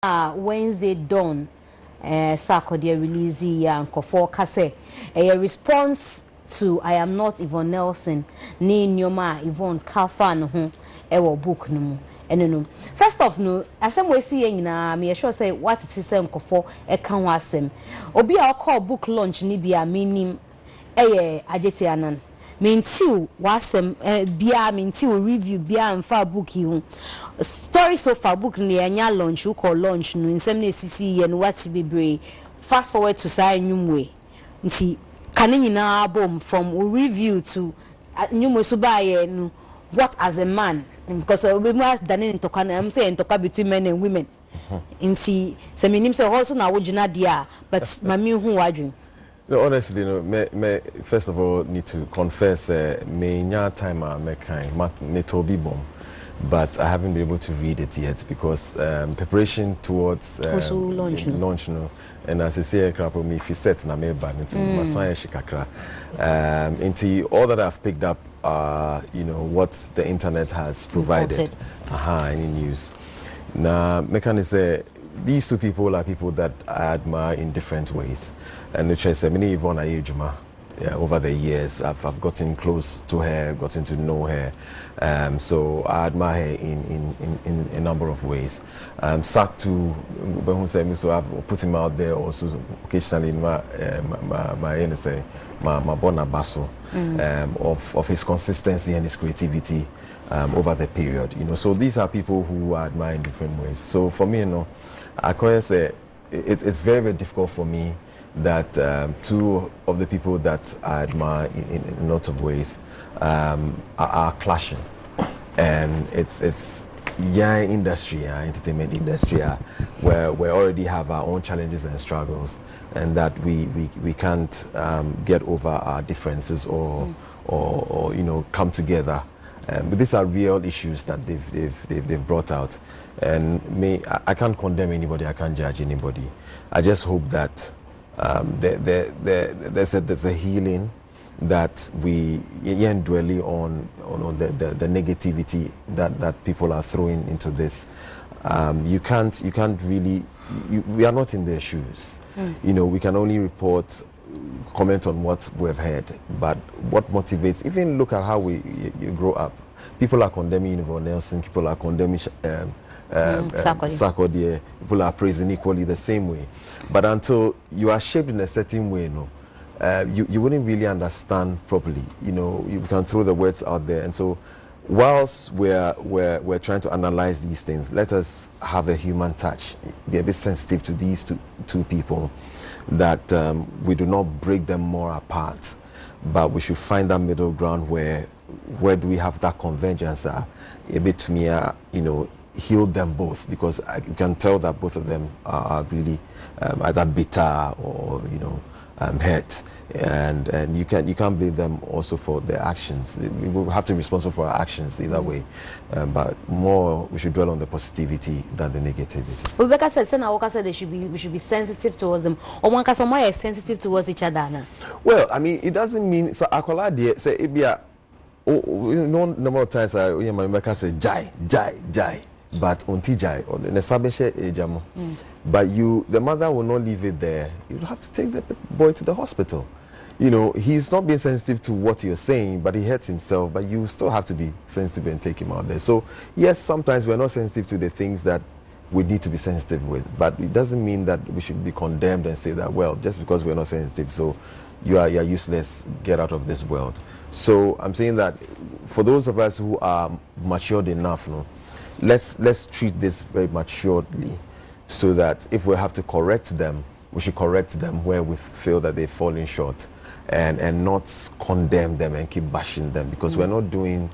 Wednesday dawn Sarkodie release nkofo kase a response to I am not Yvonne Nelson ni nyoma Yvonne kafa no ho ewo book no mu enenu first of no asem we see nyina me sure say what it is nkofo e kan ho asem obi a call book launch ni bia menim ageti anan mentiu wasem bia mentiu review bia mfa book yi story so far book ni anya launch u call launch no nsem na sisi ye no what bebre fast forward to say nwumwe nti kan nyina album from review to nwumwe so ba ye no what as a man because we must done in to can am say to between men and women nti se menim say also na wogina dia but mami hu wadwen. No, honestly, me first of all need to confess, me nya time me kind, me tobi bomb, but I haven't been able to read it yet because preparation towards launch no, and as I say, crap me if you set na me bad, into masaya shikakra, into all that I've picked up, what the internet has provided, any news. Now, me can say. These two people are people that I admire in different ways. And which I said, many Yvonne Ayejuma, over the years, I've gotten close to her, gotten to know her. So I admire her in a number of ways. Sak to, so I've put him out there also occasionally in my bona basso of his consistency and his creativity over the period. So these are people who I admire in different ways. So for me, I can say it's very, very difficult for me that two of the people that I admire in a lot of ways are clashing, and it's industry, entertainment industry, where we already have our own challenges and struggles, and that we can't get over our differences or come together. But these are real issues that they've brought out, and I can't condemn anybody, I can't judge anybody. I just hope that there's a healing, that we ain't dwelling on the negativity that people are throwing into this. You can't really. We are not in their shoes. We can only report. Comment on what we've heard, but what motivates, even look at how you grow up. People are condemning Yvonne Nelson, people are condemning Sarkodie, people are praising equally the same way. But until you are shaped in a certain way, you wouldn't really understand properly. You can throw the words out there, and so whilst we're trying to analyze these things, let us have a human touch, be a bit sensitive to these two people, that we do not break them more apart, but we should find that middle ground where do we have that convergence, a bit to me, heal them both, because I can tell that both of them are really either bitter or hurt, and you can't blame them also for their actions. We will have to be responsible for our actions either way, but more we should dwell on the positivity than the negativity. Rebecca said, Senaoka said we should be sensitive towards them, or one can more sensitive towards each other now. Well, I mean, it doesn't mean so. Akola de say it be a number of times my Rebecca said jai. But untijai or the sabeshe ejamo. But the mother will not leave it there. You have to take the boy to the hospital. He's not being sensitive to what you're saying, but he hurts himself. But you still have to be sensitive and take him out there. So yes, sometimes we're not sensitive to the things that we need to be sensitive with. But it doesn't mean that we should be condemned and say that, well, just because we're not sensitive, so you're useless, get out of this world. So I'm saying that for those of us who are matured enough, let's treat this very maturely, so that if we have to correct them, we should correct them where we feel that they've fallen short, and not condemn them and keep bashing them, because we're not doing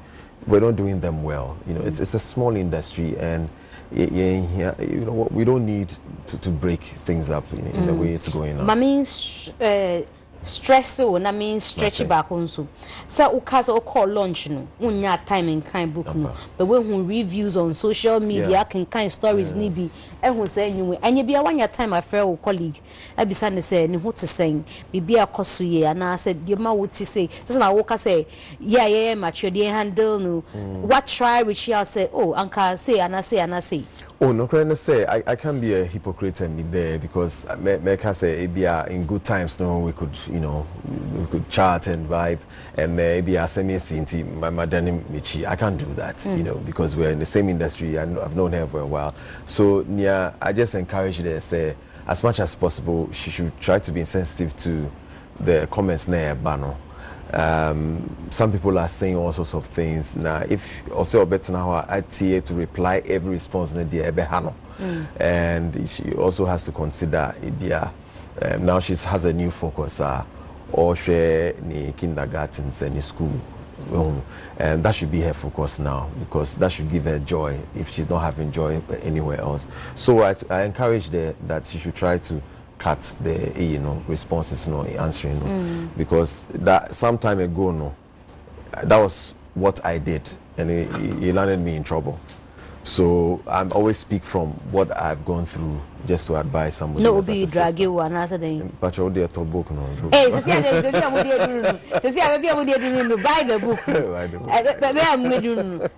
them well. It's a small industry, and we don't need to break things up in the way it's going on. Stress so na mean stretch back on so ukaza o call launch no unya time in kind book no but when who reviews on social media can kind stories ni bi ehun say nyu anya bia wanya time afre o colleague abisa ne say ne ho te sen bibia akoso ye ana say de ma wo ti say so na wo ka say yeah mature dey handle no what try which you say oh anka say ana say Oh, no, can I say I can't be a hypocrite and be there because I can say in good times, no, we could, we could chat and vibe, and maybe I send me a my madam Michi. I can't do that, because we're in the same industry. I've known her for a while, so yeah, I just encourage her to say as much as possible she should try to be sensitive to the comments near Bano. Some people are saying all sorts of things now. If also better now, I to reply every response in the ebehano, and she also has to consider now she has a new focus or share ni kindergartens and school, and that should be her focus now because that should give her joy if she's not having joy anywhere else. So I encourage her that she should try to cut the responses answering because that some time ago that was what I did and it landed me in trouble. So I always speak from what I've gone through just to advise somebody. No, be drag you and answer the but you the book no. Hey, so see I do buy the book.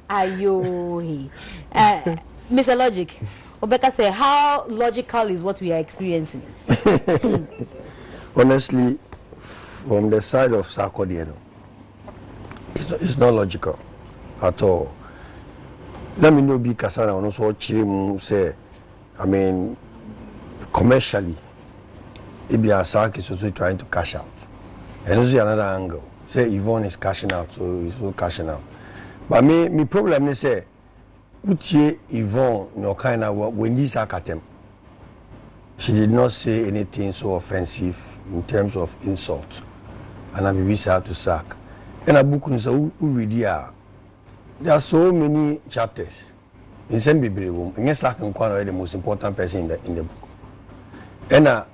Ayo. Mr. Logic. Obeka say, how logical is what we are experiencing? Honestly, from the side of Sarkodie, it's not logical at all. Let me know be Kasana and also Chirim say, I mean, commercially, Ibia Sark is also trying to cash out. And also another angle. Say Yvonne is cashing out, so he's also cashing out. But me problem is say, Utie Yvonne, no kind of when this akatem, she did not say anything so offensive in terms of insult, and I be sad to sack. And a book is there are so many chapters in some Bible, and yes, I can quite the most important person in the book. And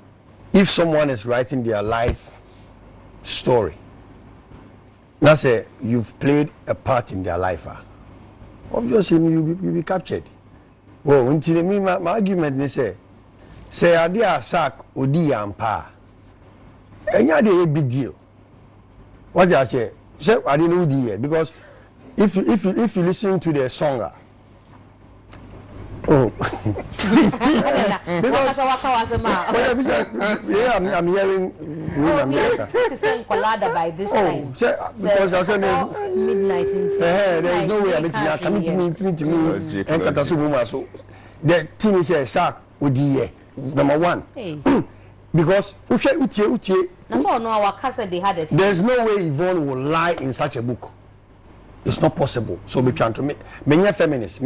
if someone is writing their life story, now say you've played a part in their life. Obviously, you'll be captured. Well, until my argument is say, I did a sack, Odi and Pa. And you had a big deal. What did I say? Say, I didn't know the because if you listen to the song, because I'm hearing by this time. Because I said midnight. There's no way I'm coming to me and Katasuma. So the thing is a shark with the number one. Because that's all no our casa they had there's no way Yvonne will lie in such a book. It's not possible. So we trying to make me a feminist.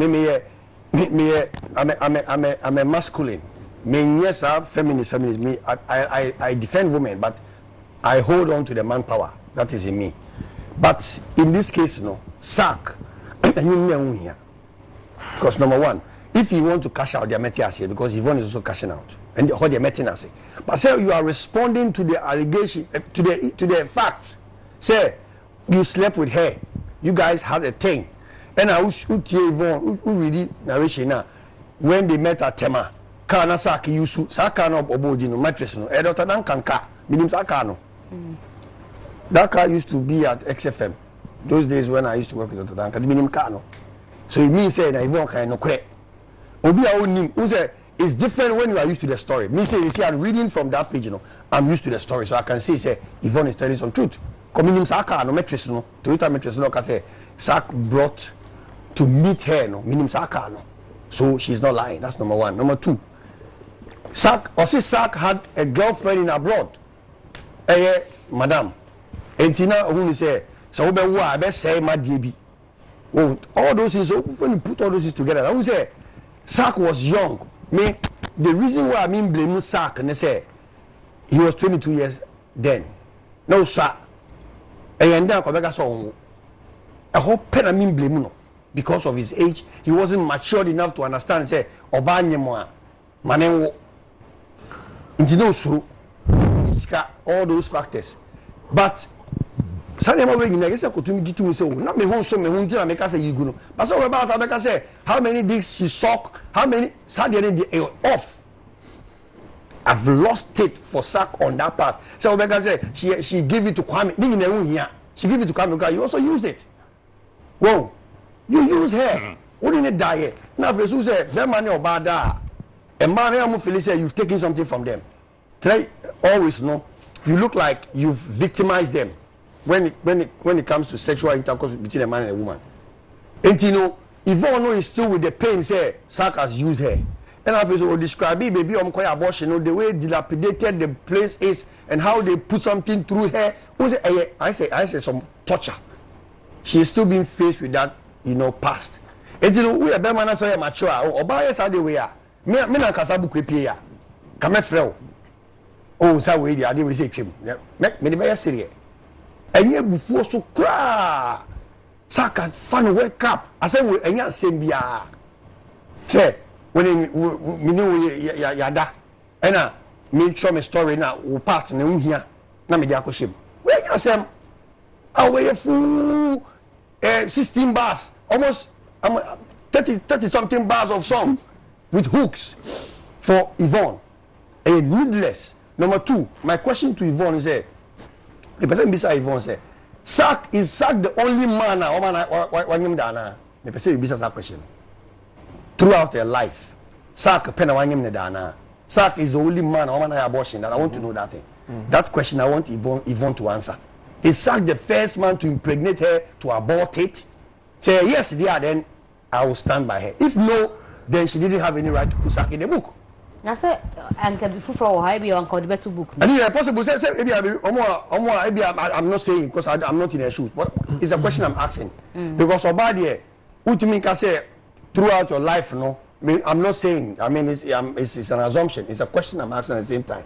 I'm a masculine. Yes, I'm feminist. Me, I defend women, but I hold on to the manpower that is in me. But in this case, no, sack. Because number one, if you want to cash out, they're meeting us here because Yvonne is also cashing out, and they're meeting us. But say you are responding to the allegation, to the facts. Say you slept with her, you guys had a thing. And I Yvonne who read narration now when they met at Tema, Kana Saki Yusu, Sakano Obodino, mattress, no, Edota Nankanka, meaning Sakano. That car used to be at XFM. Those days when I used to work with Edota Nanka, meaning Kano. So it means that Yvonne can no credit. Obia Onim, who said it's different when you are used to the story. Me say, you see, I'm reading from that page, I'm used to the story, so I can say Yvonne is telling some truth. Coming Sakano, mattress, no, Toyota mattress, no, can say, Sak brought to meet her, no, meaning Saka, no. So she's not lying. That's number one. Number two, Sak had a girlfriend in abroad. Madam. And Tina, who say, so I best say my DB. Oh, all those things, when you put all those things together, I would say, Sak was young. Me, the reason why I mean blaming Sak, and they say, he was 22 years then. No, Sak. And then I saw a whole pen I mean blaming no. Because of his age, he wasn't matured enough to understand and say, Obanyemo, Manenwo, Intino, all those factors. But Sanema way, I guess I could get to say, not me home, so me won't make us say you go. But so about Abeka say, how many dicks she suck, how many Saturday off. I've lost it for sack on that part. So Obeka say, she gave it to Kwame, she gave it to Kwame, you also used it. Whoa. You use her. Who didn't die? Now, if you say, them money or bad, a man, I'm feeling say you've taken something from them. Try always know. You look like you've victimized them when it comes to sexual intercourse between a man and a woman. And you know, Yvonne is still with the pain, say, Sark has used her. And I've also described it, baby, abortion, you know, the way dilapidated the place is and how they put something through her. I say some torture. She is still being faced with that, you know, past. And you know, we are better say mature. Or buy us how they were. Me na kasabu kwepia. Come frel. Oh, so we dey we say twem. Me dey be serious. Enye bufuo so kra. Saka fan wake up. I say we enya asem bia. Say when me know yada. Ena me show me story na wo part na unhia na me dey akoshem. We enya asem. Away full 16 bars, almost 30 something bars of song with hooks for Yvonne. And needless. Number 2, my question to Yvonne is the person beside Yvonne say, is Sark the only man the person beside that question. Throughout their life, Sark Sark is the only man abortion, and I want to know that thing. That question I want Yvonne to answer. Is Sark the first man to impregnate her to abort it? Say yes, then I will stand by her. If no, then she didn't have any right to put Sark in the book. I said, and can be for how be uncle the better book. And yeah, possible. Say maybe I'm not saying because I'm not in her shoes. What is a question I'm asking? Because Obadiah, Utimika say throughout your life, no. I'm not saying. I mean, it's an assumption. It's a question I'm asking at the same time.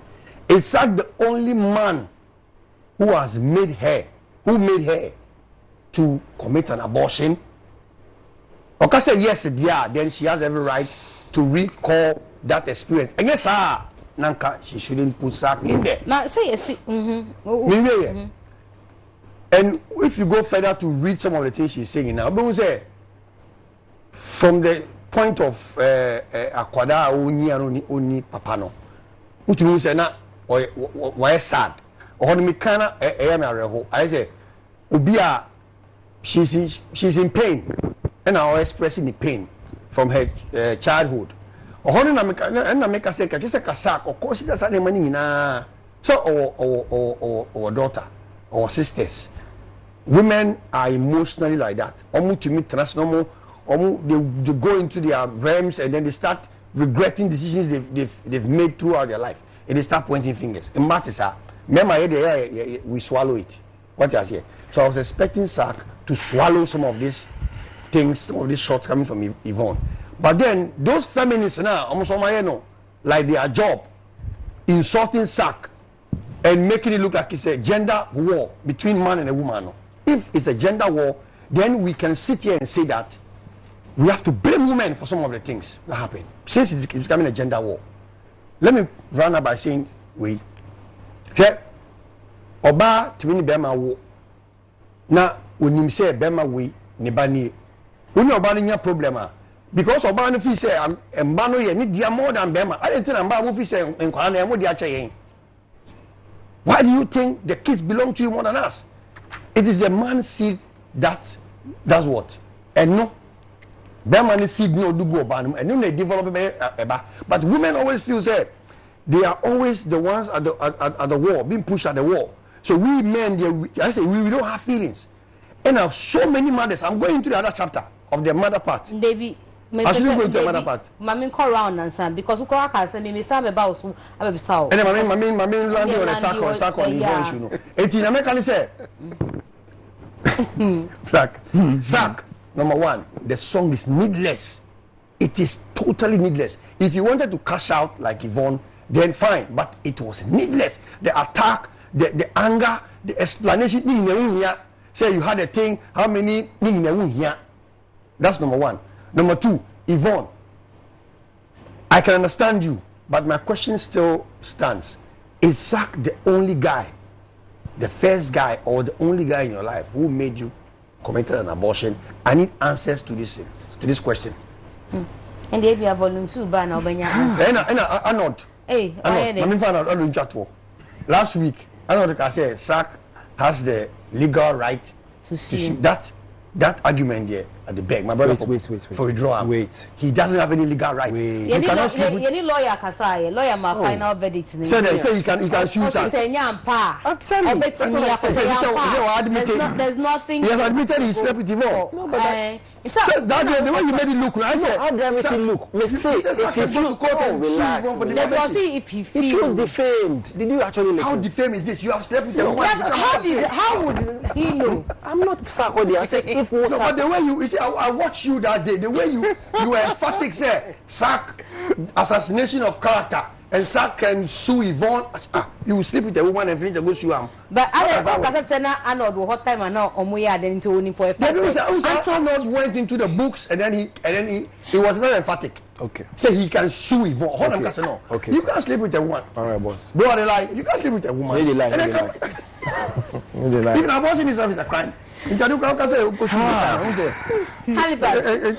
Is Sark the only man who has made her to commit an abortion? Okay, say yes, dear, then she has every right to recall that experience. And yes, Nanka, she shouldn't put Sark in there. Now, say yes. And if you go further to read some of the things she's saying now, but say from the point of Akwada Oni Papano, Utu say na why sad. Or me kana I say Ubia she's in pain and now expressing the pain from her childhood. Or na make say Sark, of course she does any money na so or daughter or sisters. Women are emotionally like that. To me transnormal, they go into their realms and then they start regretting decisions they've made throughout their life. And they start pointing fingers. It matters, we swallow it. What I say. So I was expecting Sark to swallow some of these things, some of these shortcomings from Yvonne. But then those feminists now, almost like their job, insulting Sark and making it look like it's a gender war between man and a woman. If it's a gender war, then we can sit here and say that we have to blame women for some of the things that happen. Since it's becoming a gender war. Let me run up by saying, we Oba to me Bema wo na onim say Bema we ne ba ni uni Oba nya problem because Oba no fi say emba no ye ni dia more than Bema. I don't think emba wo fi say enkwara na emo dia che yen. Why do you think the kids belong to you more than us? It is the man's seed that's what. And no Bema ni seed no do go Oba no and no they develop eba. But women always feel say they are always the ones at the wall, being pushed at the wall. So we men, we don't have feelings. And I have so many mothers. I'm going to the other chapter of the mother part. Baby, I shouldn't go to the mother part. Mami call round and son because we call say me say about so I be saw. And mami landing on a sack on Yvonne, you know. 18 American say. Flag. Sack. Number 1, the song is needless. It is totally needless. If you wanted to cash out like Yvonne, then fine, but it was needless. The attack, the anger, the explanation. Say you had a thing, how many? That's number 1. Number 2, Yvonne, I can understand you, but my question still stands. Is Sark the only guy, the first guy, or the only guy in your life who made you committed an abortion? I need answers to this question. And they be a volume 2 ban or Benya. I not. Hey, I mean, find out last week, I know that I said Sark has the legal right to sue. That argument there at the beg. My brother Wait. for withdrawal. Wait. He doesn't have any legal right. He cannot sleep with any lawyer kasai. Lawyer my final verdict. Say he can sue us. There's nothing. He has admitted he slept with Yvonne. No, but that the way you made it look. I said, how do I make it look? If he feels. It was defamed. Did you actually listen? How defamed is this? You have slept with the woman. How would he know? I'm not Sarkodie. I said if no, but the way you see, I watched you that day. The way you were emphatic, say, Sark, assassination of character, and Sark can sue Yvonne. You will sleep with the woman and finish the go sue him. But I said, I know what time I know Omoya then into only for a fact. Anton went into the books and then he was very emphatic. Okay. Say he can sue Yvonne. Okay. You can't sleep with a woman. All right, boss. Bro, they lie. You can't sleep with a woman. Maybe lie. Even abortion itself is a crime. Halifax,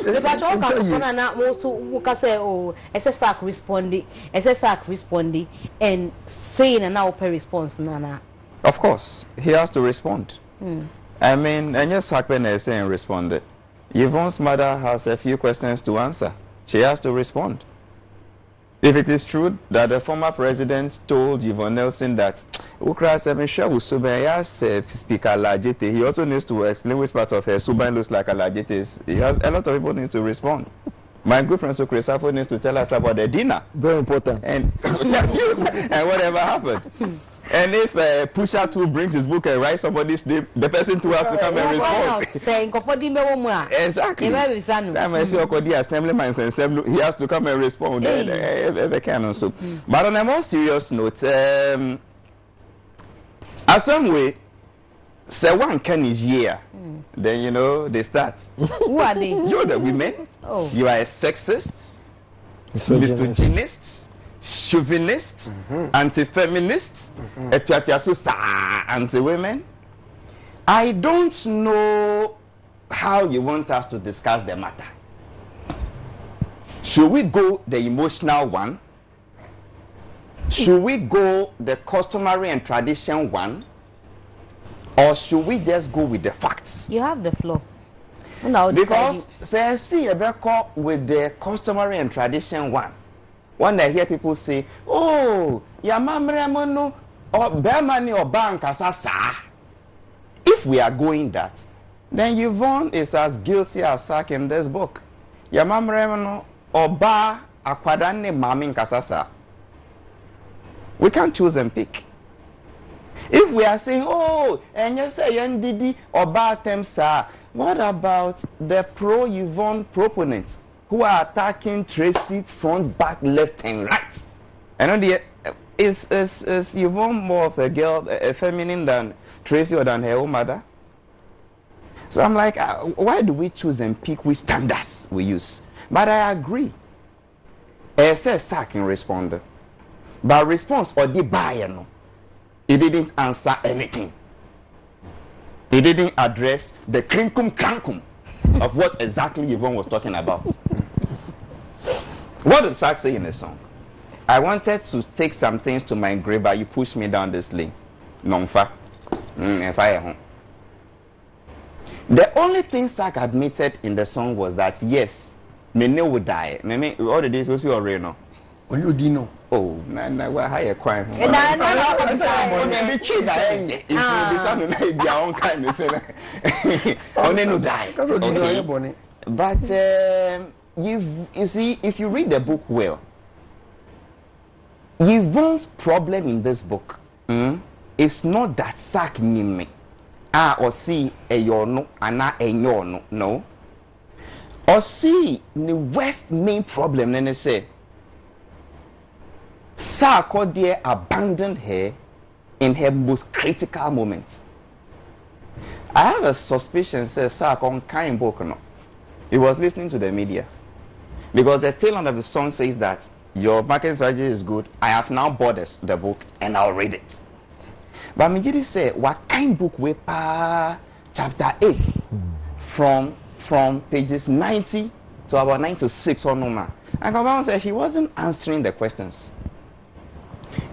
the battle now also say, oh, SSAC responding, and saying an open response, Nana. Of course, he has to respond. I mean, and yes, Sarkodie is saying responded. Yvonne's mother has a few questions to answer. She has to respond. If it is true that the former president told Yvonne Nelson that Speaker Lajete, he also needs to explain which part of her Suban looks like a Lajete. A lot of people need to respond. My good friend Sokresafo needs to tell us about the dinner. Very important. And whatever happened. And if Pusha 2 brings his book and writes somebody's name, the person too has to come and respond. Exactly. Time I see Sarkodie assemblyman and he has to come and respond. But on a more serious note, as some way, say one can is here, then you know they start. Who are they? You're the women. Oh. You are a sexist, misogynist, chauvinist, anti-feminist, anti-women. I don't know how you want us to discuss the matter. Should we go the emotional one? Should we go the customary and tradition one? Or should we just go with the facts? You have the floor. Because say see with the customary and tradition one. When I hear people say, oh, Yamamremono or Bermani or Bankasasa. If we are going that, then Yvonne is as guilty as Sark in this book. Yamamremono or Ba Akwadane Mamin Kasasa. We can't choose and pick. If we are saying, oh, and you say Ndidi or Ba Temsa, what about the pro-Yvonne proponents who are attacking Tracy front, back, left, and right? And on the is Yvonne more of a girl, a feminine than Tracy or than her own mother? So I'm like, why do we choose and pick which standards we use? But I agree. Sark can respond, but response or the buyer no, he didn't answer anything. He didn't address the crinkum crankum of what exactly Yvonne was talking about. What did Sark say in the song? I wanted to take some things to my grave, but you pushed me down this lane. The only thing Sark admitted in the song was that yes, Mene would die. Mene, all the days we see already no. Dino. Oh, na why higher crime? But you see, if you read the book well, Yvonne's problem in this book is not that Sark me or see a yono ana a yono, no. Or see the worst main problem, then they say Sarkodie abandoned her in her most critical moments. I have a suspicion, says Sark on kind book no. He was listening to the media. Because the tail end of the song says that your marketing strategy is good. I have now bought the book and I'll read it. But MzGee said, what kind book we chapter 8 from pages 90 to about 96 or no man. And Kabam said he wasn't answering the questions.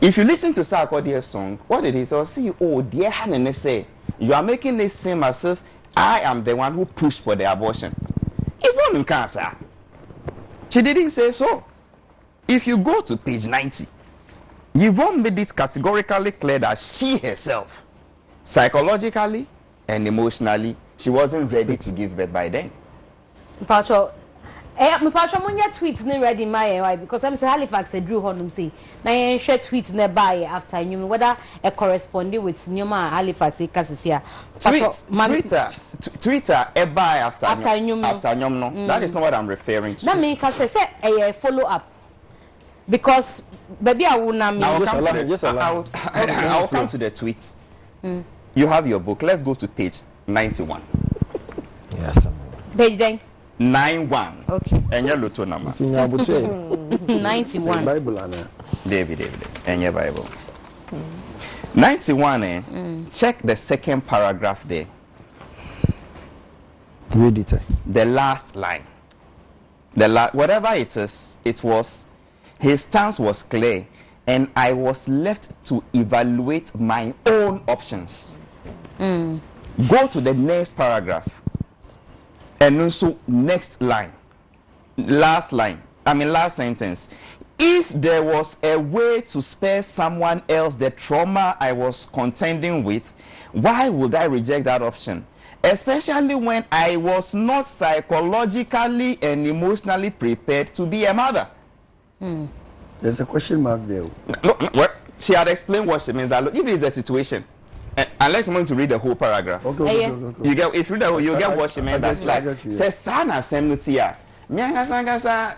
If you listen to Sarkodie's song, what did he say? See, oh, dear Hanene say, you are making this seem as if I am the one who pushed for the abortion. Yvonne Nkasa. She didn't say so. If you go to page 90, Yvonne made it categorically clear that she herself, psychologically and emotionally, she wasn't ready to give birth by then. Pacho, me pacho munya tweets ne ready my why because I'm say Halifax Drew Honum say na yen share tweets ne buy after you whether a corresponding with Nyoma Halifax kasisia. Twitter e buy after Nyom no. That is not what I'm referring to. That mean cause say a follow up. Because baby I will not I'll come to the tweets. You have your book. Let's go to page 91. Yes. Page then 91. Okay. And your lotto number. 91. Bible ana. David. And your Bible. 91. Check the second paragraph there. Read it. The last line. Whatever it is, it was. His stance was clear, and I was left to evaluate my own options. Go to the next paragraph. And also, next line. Last sentence. If there was a way to spare someone else the trauma I was contending with, why would I reject that option? Especially when I was not psychologically and emotionally prepared to be a mother. There's a question mark there. Well, she had explained what she means. That look, if it is a situation, unless you want to read the whole paragraph, Okay. you get if you read the whole, you get what she meant. That's like says sana semnutia. Miangasa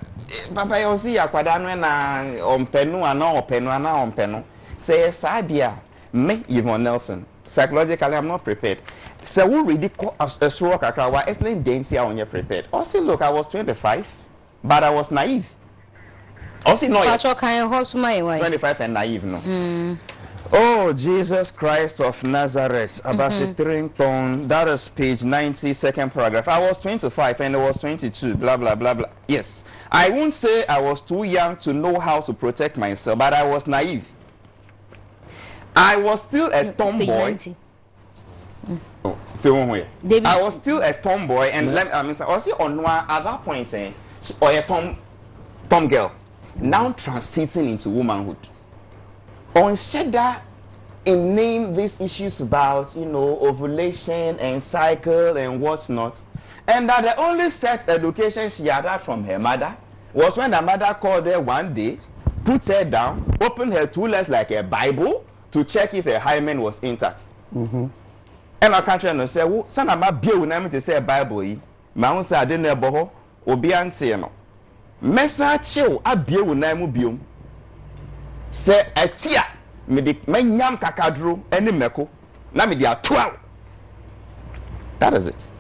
papa yosi akwadano na ompenu ana ompenu. Say sadia me Yvonne Nelson. Psychologically, I'm not prepared. So we read it as a stroke kakra. Explain dainty on you prepared. Also, look, I was 25, but I was naive. Also, no, 25 and naive, no. Oh, Jesus Christ of Nazareth, Abasitrington. That is page 90, second paragraph. I was 25 and I was 22, blah, blah, blah, blah. Yes. I won't say I was too young to know how to protect myself, but I was naive. I was still a tomboy. Oh, still one way. I was still a tomboy, and I was on one at that point, or a tom girl, now transiting into womanhood. On Shedda, in name these issues about ovulation and cycle and what's not, and that the only sex education she had from her mother was when her mother called her one day, put her down, opened her two legs like a Bible to check if her hymen was intact. And I can't try to say, "Oh, son, I'm a bio name to say Bible." My own say I didn't know obi ante no. Mesa chill a bio name bio. Say etia me de menyam kakadro ene meko na me de atoa. That is it.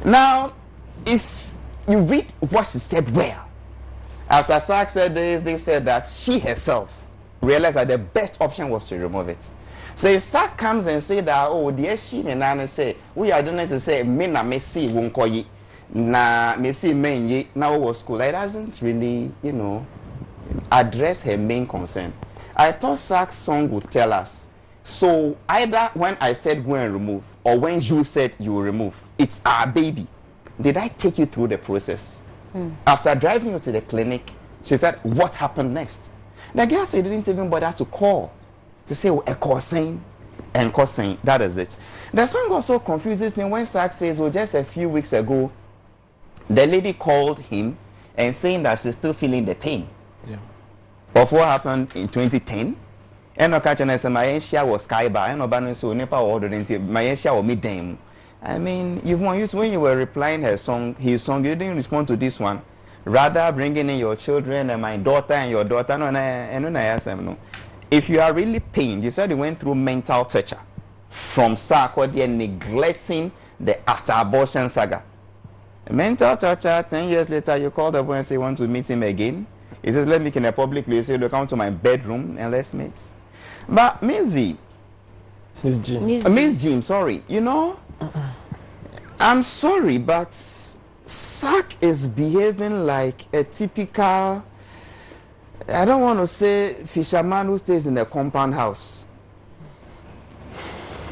Now, if you read what she said well, after Sark said this, they said that she herself realized that the best option was to remove it. So if Sark comes and say that, oh, dear she me na say, we are doing it to say, me na me see wonko yi, na me see men yi, now was school. It doesn't really, address her main concern. I thought Sark's song would tell us, so either when I said go and remove, or when you said you will remove, it's our baby. Did I take you through the process? After driving you to the clinic, she said, what happened next? The girl said, didn't even bother to call. To say, a cousin and cousin, that is it. The song also confuses me when Sark says, just a few weeks ago, the lady called him and saying that she's still feeling the pain of what happened in 2010. And I said, my share was Skybar, and Obano so Nepal ordered and my share or midday. I mean, when you were replying his song, you didn't respond to this one. Rather, bringing in your children and my daughter and your daughter. No. If you are really pained, you said you went through mental torture from Sarkodie and neglecting the after-abortion saga. Mental torture, 10 years later, you call the boy and say you want to meet him again. He says, let me in a public place, you come to my bedroom and let's meet. But MzGee, sorry, I'm sorry, but Sark is behaving like a typical, I don't want to say fisherman who stays in a compound house.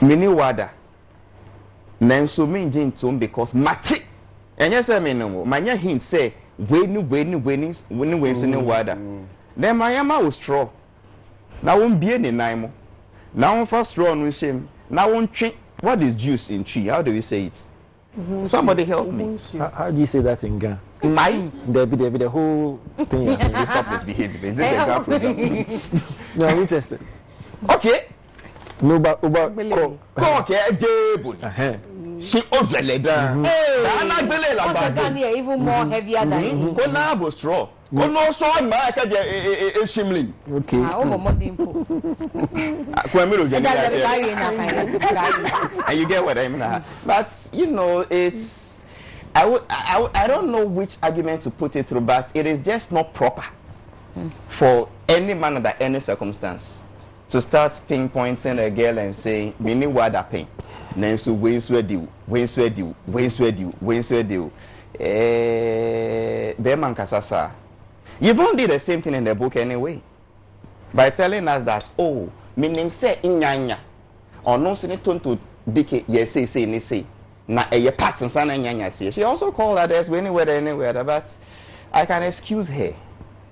Mini wada. Nenso minjin tum because mati And yes, I mean, no, my hint say, when so no water. Then my yama was straw. Now won't be any name. Now first straw no shame. Now won't drink. What is juice in tree? How do we say it? Somebody help me. How do you say that in Ghana? My The whole thing. they stop misbehaving. Is this a Ghana program? No, I'm interested. Okay. No, but She overleda. Dana bele la bag. Even more heavier than Go na bo straw. Go no so ma ka je shimling. okay. And you get what I mean. But you know, it's I don't know which argument to put it through, but it is just not proper for any man under any circumstance to start pinpointing a girl and saying, "We need what I pain." Nensu Wainswede you. Beman Kasasa. Yvonne did the same thing in the book anyway. By telling us that, oh, meaning say inyanya. Or no siniton to dike yes say. Na a parts and son nyanya say. She also called others anywhere, but I can excuse her.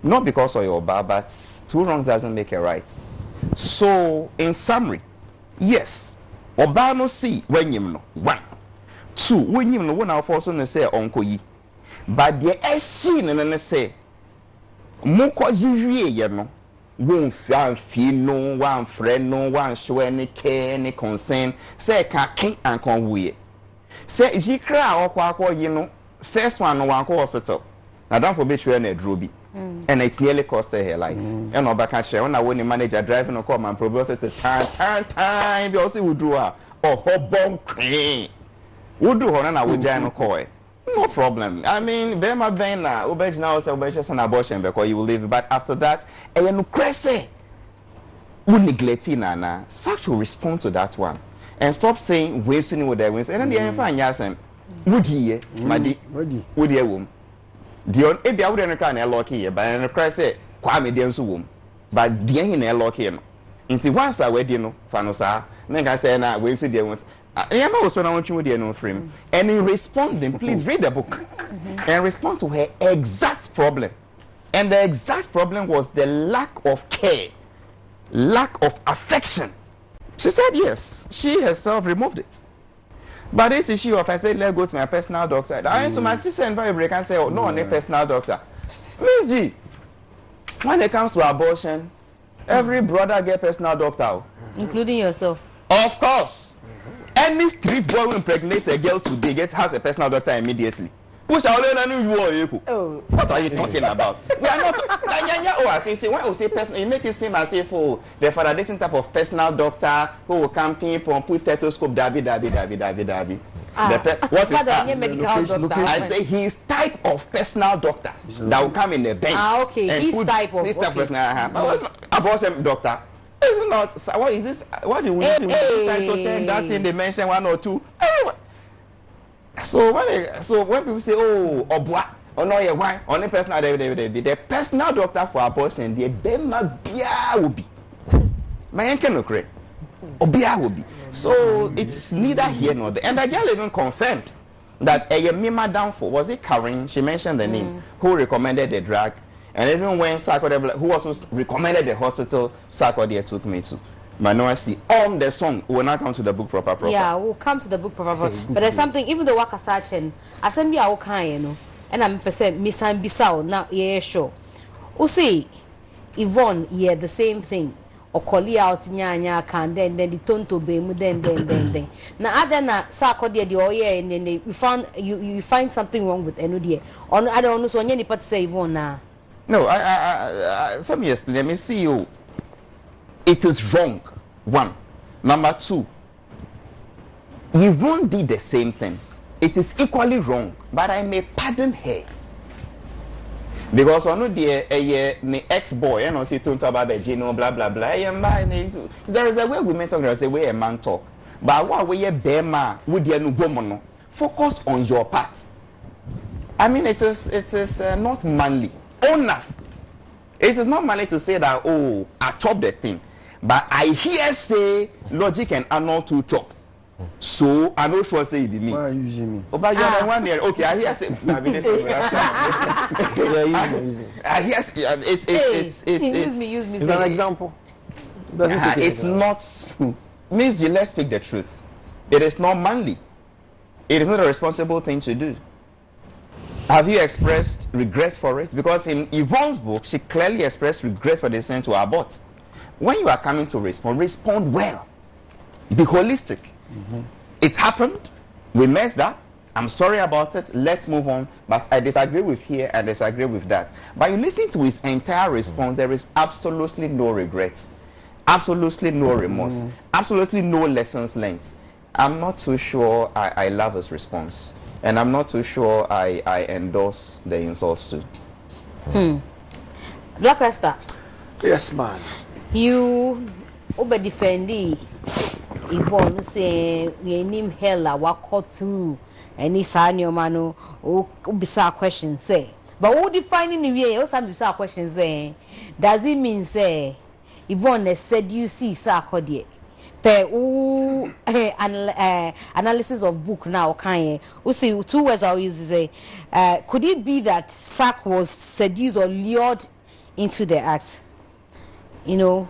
Not because of your bar, but two wrongs doesn't make a right. So, in summary, yes. Oba no see when you know. 1. 2. When you know when our person no say uncle yi. But the seen and say Moko jiwie ye no. Won fi no, one friend no, one show any care, any concern. Say can and con we. Say she cry or you know. First one no one go hospital. Now don't forget you na drobi. And it nearly cost her life. And no back and share when I when the manager driving no come and progress at the time we also would do her or hobon clean. Would do her and I would no call. No problem. I mean, Bema Bena, Ubej now say Ubej an abortion because you will leave. But after that, and you cresse would neglect Nana. Such will respond to that one. And stop saying wasting with their wins. And then the fine yasen. Would ye, Madi, would ye womb? Dion, if I wouldn't cry and lock here, but I cry say, Kwame Densu womb. But the end in lock here. And see, once I wedding no, Fanosa, make I say, now, waste with the ones. I am also not with the no frame. And in responding, please read the book and respond to her exact problem. And the exact problem was the lack of care, lack of affection. She said yes, she herself removed it. But this issue of I said, let's go to my personal doctor. I went to my sister and very break and say, oh, no, on a personal doctor. MzGee, when it comes to abortion, every brother get personal doctor. Including yourself. Of course. Any street boy who impregnates a girl today has a personal doctor immediately. What are you talking about? We are not. I say when we say personal, you make it seem as if the father this type of personal doctor who will come people put stethoscope, David. What is that? I say he's type of personal doctor that will come in the bench. Okay. And This type of personal abortion doctor. It's not. What is this? What do we do? That thing they mention 1 or 2. So when people say, oh, obwa, or no, yeah, why? Only personal, the personal doctor for abortion, the bema bia will be. My uncle no correct. Obia will be. So it's neither here nor there. And the girl even confirmed that a Mima downfall was it Karen? She mentioned the name who recommended the drug, and even when Sarkodie, who also recommended the hospital, Sarkodie took me to. Manoasi on the song will not come to the book proper. Yeah, we'll come to the book proper. But there's something, even the work searching, I send me our kind, you know, and I'm percent Miss Bissau now, yeah, sure. Usi Yvonne, yeah, the same thing. Or call out nya can then the tone to be then. Now other na Sarkodie the oye and then you find something wrong with Enodie. On I don't know so any part say Yvonne now. No, I some yes, let me see you. It is wrong. 1. Number 2. Yvonne did the same thing. It is equally wrong, but I may pardon her. Because I know the ex-boy, and also talk about the geno, blah blah blah. There is a way women talk, there is a way a man talk. But what way a bear man would you no focus on your part. I mean, it is not manly. Honor. It is not manly to say that, oh, I chop the thing. But I hear say logic and annal to chop. So I'm not sure say it be me. Why are you using me? Oh, but you are the one there. Okay, I hear say I hear it's use me. It's an example. Doesn't take it it's as a- not MzGee, let's speak the truth. It is not manly. It is not a responsible thing to do. Have you expressed regrets for it? Because in Yvonne's book, she clearly expressed regrets for the decision to abort. When you are coming to respond well. Be holistic. It happened. We messed up. I'm sorry about it. Let's move on. But I disagree with here and disagree with that. But you listen to his entire response, there is absolutely no regrets. Absolutely no remorse. Absolutely no lessons learned. I'm not too sure I love his response. And I'm not too sure I endorse the insults too. Black Rasta, Yes, man. you over defending Yvonne say we name hella walk through any senior mano or bizarre questions say. But who defining the way or some bizarre questions say? Does it mean say Yvonne said you see Sarkodie? Per analysis of book now can you see 2 words I use say could it be that Sark was seduced or lured into the act? You know,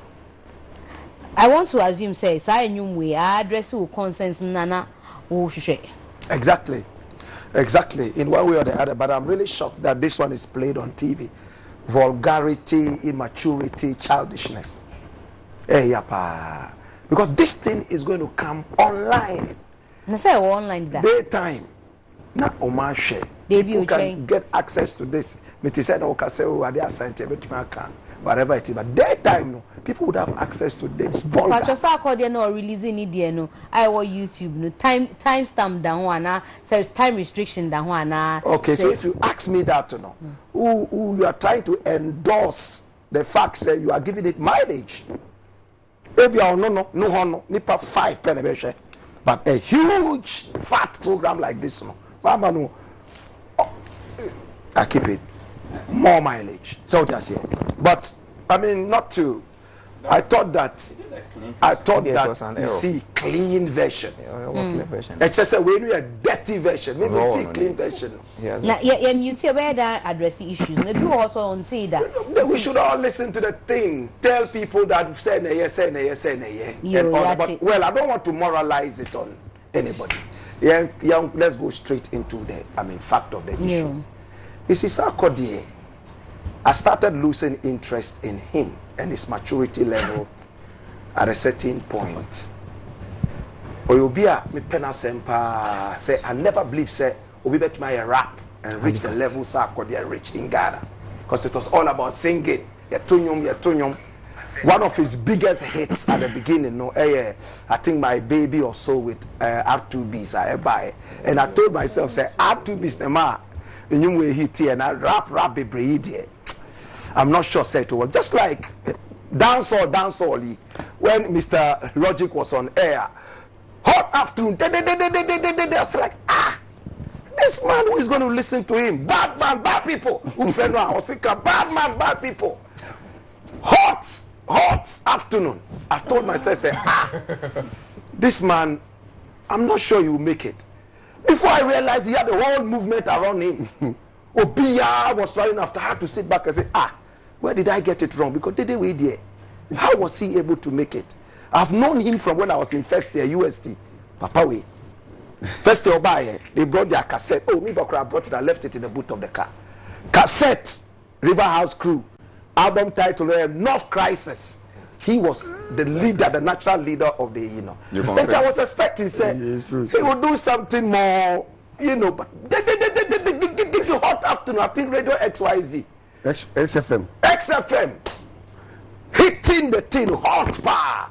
I want to assume say say new way address who consent nana who share. Exactly. In one way or the other. But I'm really shocked that this one is played on TV. Vulgarity, immaturity, childishness. Hey, yapa. Because this thing is going to come online. Na say online that. Daytime. Na Oman share. People can get access to this. Me ti say na okase o ade asante betuma kan. Whatever it is, but daytime no, people would have access to this vulgar. But Sarkodie no releasing it there no. I will YouTube no time stamp down one so time restriction down one. Okay, so if you ask me that no, who you are trying to endorse the fact that you are giving it mileage. Maybe no nipa 5 penny, but a huge fat program like this no, mama no, I keep it more mileage. So what I say, but I mean not to. I thought that you see clean version. It's just a way a dirty version, maybe clean version. Now, mute where that address issues. Now, you also on say that. We should all listen to the thing. Tell people that say yes. But well, I don't want to moralize it on anybody. Let's go straight into the fact of the issue. You see, Sarkodie, I started losing interest in him and his maturity level at a certain point. Oyobia me pena sempa say I never believe say obi bet my rap and reach the level Sarkodie reach in Ghana, because it was all about singing. Yetunyum. One of his biggest hits at the beginning, I think My Baby or so with R2B's I buy, and I told myself say R2B's nema enyum we hit and I rap be brede. I'm not sure say it was just like dancehall when Mr. Logic was on air. Hot afternoon, it's like this man who is going to listen to him, bad man, bad people. Bad man, bad people. Hot afternoon. I told myself, say, this man, I'm not sure he will make it. Before I realized he had the whole movement around him. Obia was trying after her to sit back and say, where did I get it wrong? Because how was he able to make it? I've known him from when I was in first year UST. Papa way. First year they brought their cassette. Oh, me I brought it. I left it in the boot of the car. Cassette, River House Crew. Album title, North Crisis. He was the leader, the natural leader of the, But I was expecting, say, he would do something more, but hot afternoon, I think Radio XYZ. XFM. Hitting the thing, hot power.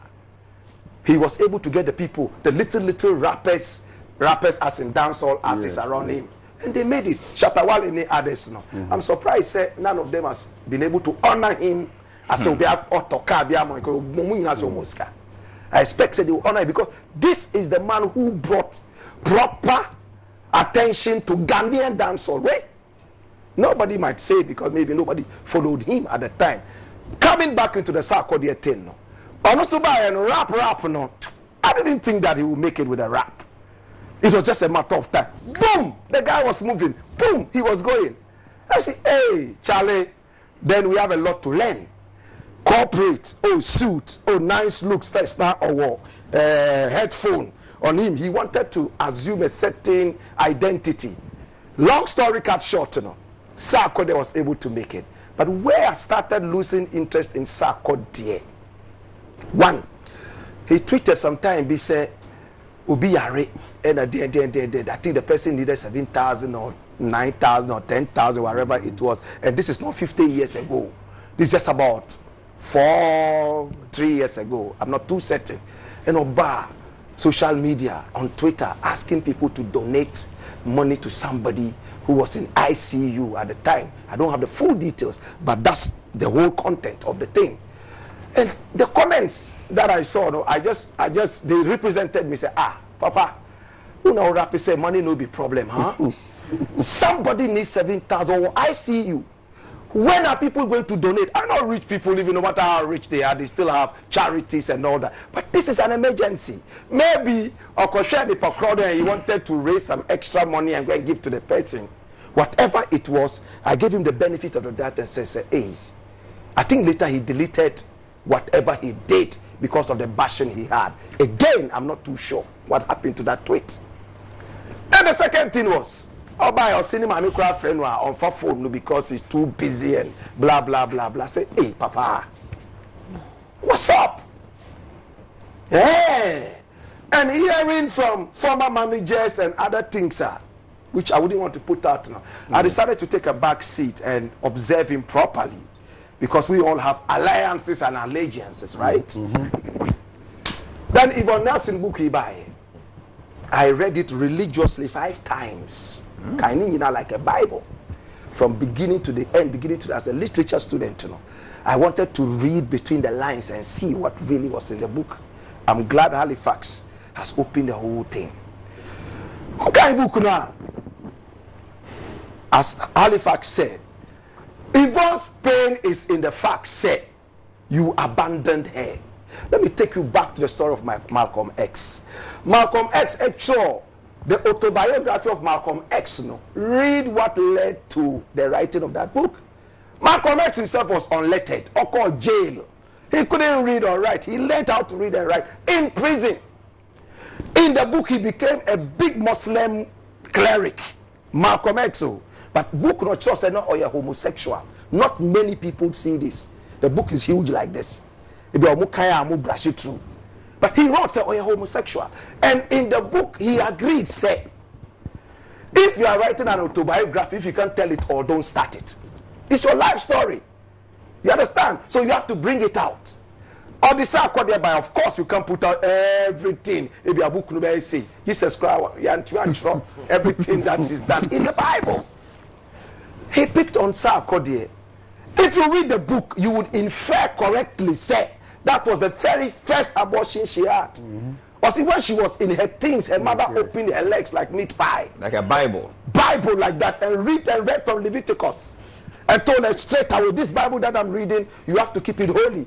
He was able to get the people, the little rappers as in dancehall artists around him. And they made it. Shatawal and others. I'm surprised none of them has been able to honor him as a I expect they will honor him because this is the man who brought proper attention to Ghanaian dancehall. Wait, nobody might say it because maybe nobody followed him at the time. Coming back into the Sarkodie thing, rap no. I didn't think that he would make it with a rap. It was just a matter of time. Boom! The guy was moving. Boom! He was going. I said, hey, Charlie, then we have a lot to learn. Corporate, oh, suit, oh, nice looks, first now, or headphone on him. He wanted to assume a certain identity. Long story cut short, Sarkodie was able to make it. But where I started losing interest in Sarkodie, one, he tweeted sometime, he said, Ubi yare, and I think the person needed 7,000 or 9,000 or 10,000, whatever it was. And this is not 50 years ago. This is just about 3 years ago. I'm not too certain. And Oba, social media, on Twitter, asking people to donate money to somebody who was in ICU at the time. I don't have the full details, but that's the whole content of the thing. And the comments that I saw, they represented me, say, Papa, who know rapper say money no be problem, huh? Somebody needs 7,000 or ICU. When are people going to donate? I know rich people, even no matter how rich they are, they still have charities and all that. But this is an emergency. Maybe Okosheni he wanted to raise some extra money and go and give to the person. Whatever it was, I gave him the benefit of the doubt and said, hey, I think later he deleted whatever he did because of the bashing he had. Again, I'm not too sure what happened to that tweet. And the second thing was, by your cinema friend on phone because he's too busy and blah blah blah blah. Say, hey Papa, what's up? Hey, and hearing from former managers and other things, which I wouldn't want to put out now. I decided to take a back seat and observe him properly, because we all have alliances and allegiances, right? Then Yvonne Nelson book he buy, I read it religiously 5 times. Kind of like a Bible, from beginning to the end, as a literature student, I wanted to read between the lines and see what really was in the book. I'm glad Halifax has opened the whole thing. Okay, book now. As Halifax said, Yvonne's pain is in the fact, said, you abandoned her. Let me take you back to the story of Malcolm X. Malcolm X, actually, the autobiography of Malcolm X, read what led to the writing of that book. Malcolm X himself was unlettered or called jail. He couldn't read or write. He learned how to read and write in prison. In the book, he became a big Muslim cleric, Malcolm X. But book not just said, no, you're homosexual. Not many people see this. The book is huge like this. Brush it through. But he wrote, say, oh, you're homosexual. And in the book, he agreed, say, if you are writing an autobiography, if you can't tell it or don't start it. It's your life story. You understand? So you have to bring it out. Or the Sarkodie, by of course, you can put out everything. Maybe a book, no say, Jesus Christ, everything that is done in the Bible. He picked on Sarkodie. If you read the book, you would infer correctly, say, that was the very first abortion she had. Or see, when she was in her teens, her mother opened her legs like meat pie. Like a Bible. Bible like that, and read from Leviticus. And told her straight away, this Bible that I'm reading, you have to keep it holy.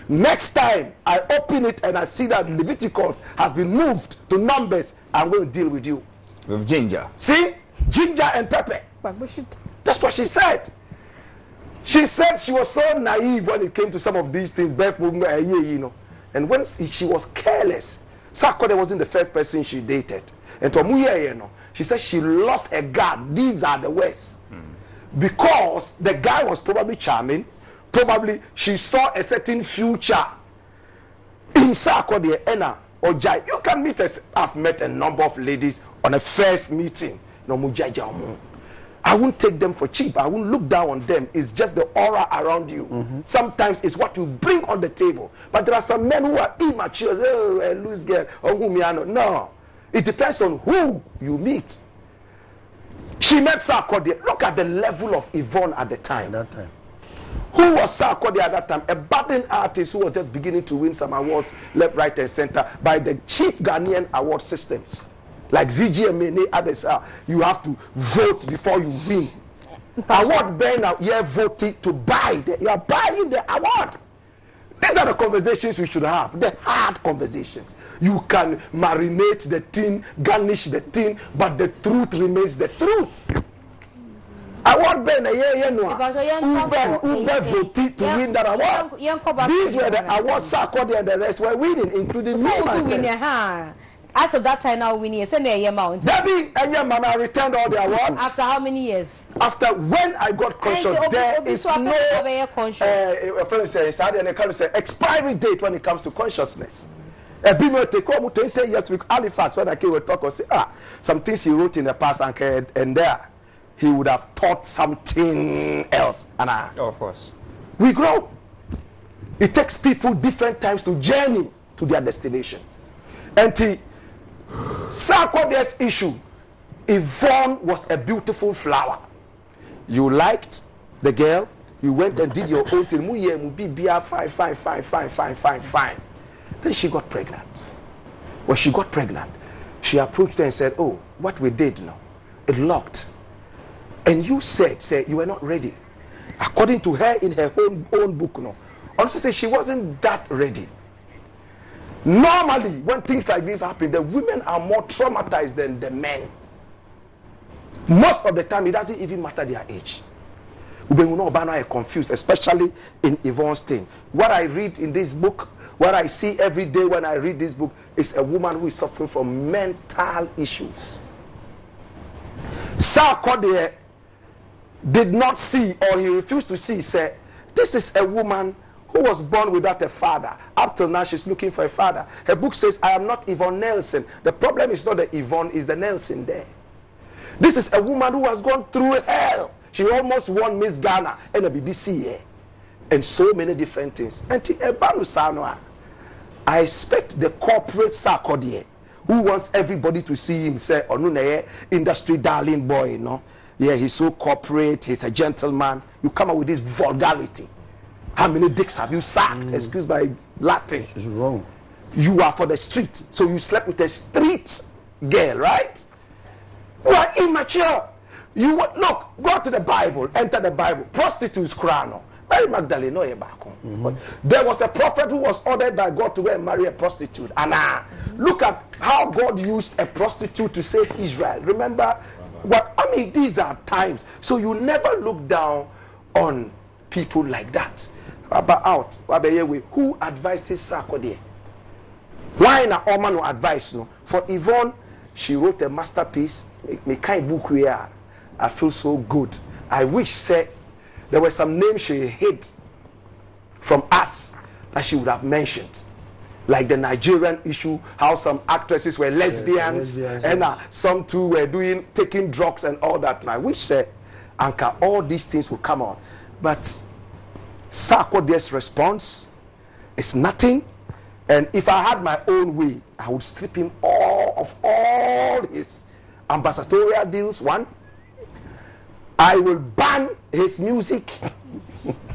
Next time I open it and I see that Leviticus has been moved to Numbers, I'm going to deal with you. With ginger. See? Ginger and pepper. That's what she said. She said she was so naive when it came to some of these things, and when she was careless. Sarkodie wasn't the first person she dated. And she said she lost her guard. These are the worst. Because the guy was probably charming. Probably she saw a certain future in Sarkodie or Jai. You can meet us. I've met a number of ladies on a first meeting. I won't take them for cheap. I won't look down on them. It's just the aura around you. Sometimes it's what you bring on the table. But there are some men who are immature. Oh, a loose girl. Or whom you know. No. It depends on who you meet. She met Sarkodie. Look at the level of Yvonne at the time. Who was Sarkodie at that time? A budding artist who was just beginning to win some awards left, right, and center by the cheap Ghanaian award systems. Like VGMA, others are, you have to vote before you win. Award bearer now, you have voted to buy. You are buying the award. These are the conversations we should have, the hard conversations. You can marinate the thing, garnish the thing, but the truth remains the truth. I want Ben a year no. Uber voted to win that award. These were the awards Sarkodie and the rest were winning, including me myself. As of that time now winning, send a year amount. Debbie and your man, I returned all the awards. After how many years? After when I got conscious, there is no a friend says, and I can say expiry date when it comes to consciousness. A bimmer take 20 years with Halifax when I came to talk or say, some things he wrote in the past and there he would have taught something else. And of course. We grow. It takes people different times to journey to their destination. And the Sarkodie's issue, Yvonne was a beautiful flower. You liked the girl, you went and did your own thing. Fine. Then she got pregnant. When she got pregnant, she approached her and said, oh, what we did now, it locked. And you said you were not ready. According to her in her own book, no. Also said she wasn't that ready. Normally, when things like this happen, the women are more traumatized than the men. Most of the time, it doesn't even matter their age. We are confused, especially in Yvonne's thing. What I read in this book, what I see every day when I read this book, is a woman who is suffering from mental issues. Sarkodie did not see, or he refused to see, say, this is a woman who was born without a father. Up till now, she's looking for a father. Her book says, I am not Yvonne Nelson. The problem is not the Yvonne, is the Nelson there. This is a woman who has gone through hell. She almost won Miss Ghana and a BBC. And so many different things. And I expect the corporate Sarkodie, who wants everybody to see him, say, oh, industry darling boy, you know. Yeah, he's so corporate, he's a gentleman. You come up with this vulgarity. How many dicks have you sucked? Excuse my Latin. It's wrong. You are for the street. So you slept with a street girl, right? You are immature. Look, go to the Bible, enter the Bible. Prostitutes crown. Mary Magdalene, no back. There was a prophet who was ordered by God to go and marry a prostitute. And look at how God used a prostitute to save Israel. Remember what I mean? These are times. So you never look down on people like that. Who advises Sarkodie? Why na Oma no advice no? For Yvonne, she wrote a masterpiece. Me kind book where I feel so good. I wish say there were some names she hid from us that she would have mentioned, like the Nigerian issue, how some actresses were lesbians, and some too were taking drugs and all that. And I wish say, Anka, all these things will come on, but Sarkodie's response is nothing. And if I had my own way, I would strip him of all his ambassadorial deals. One, I will ban his music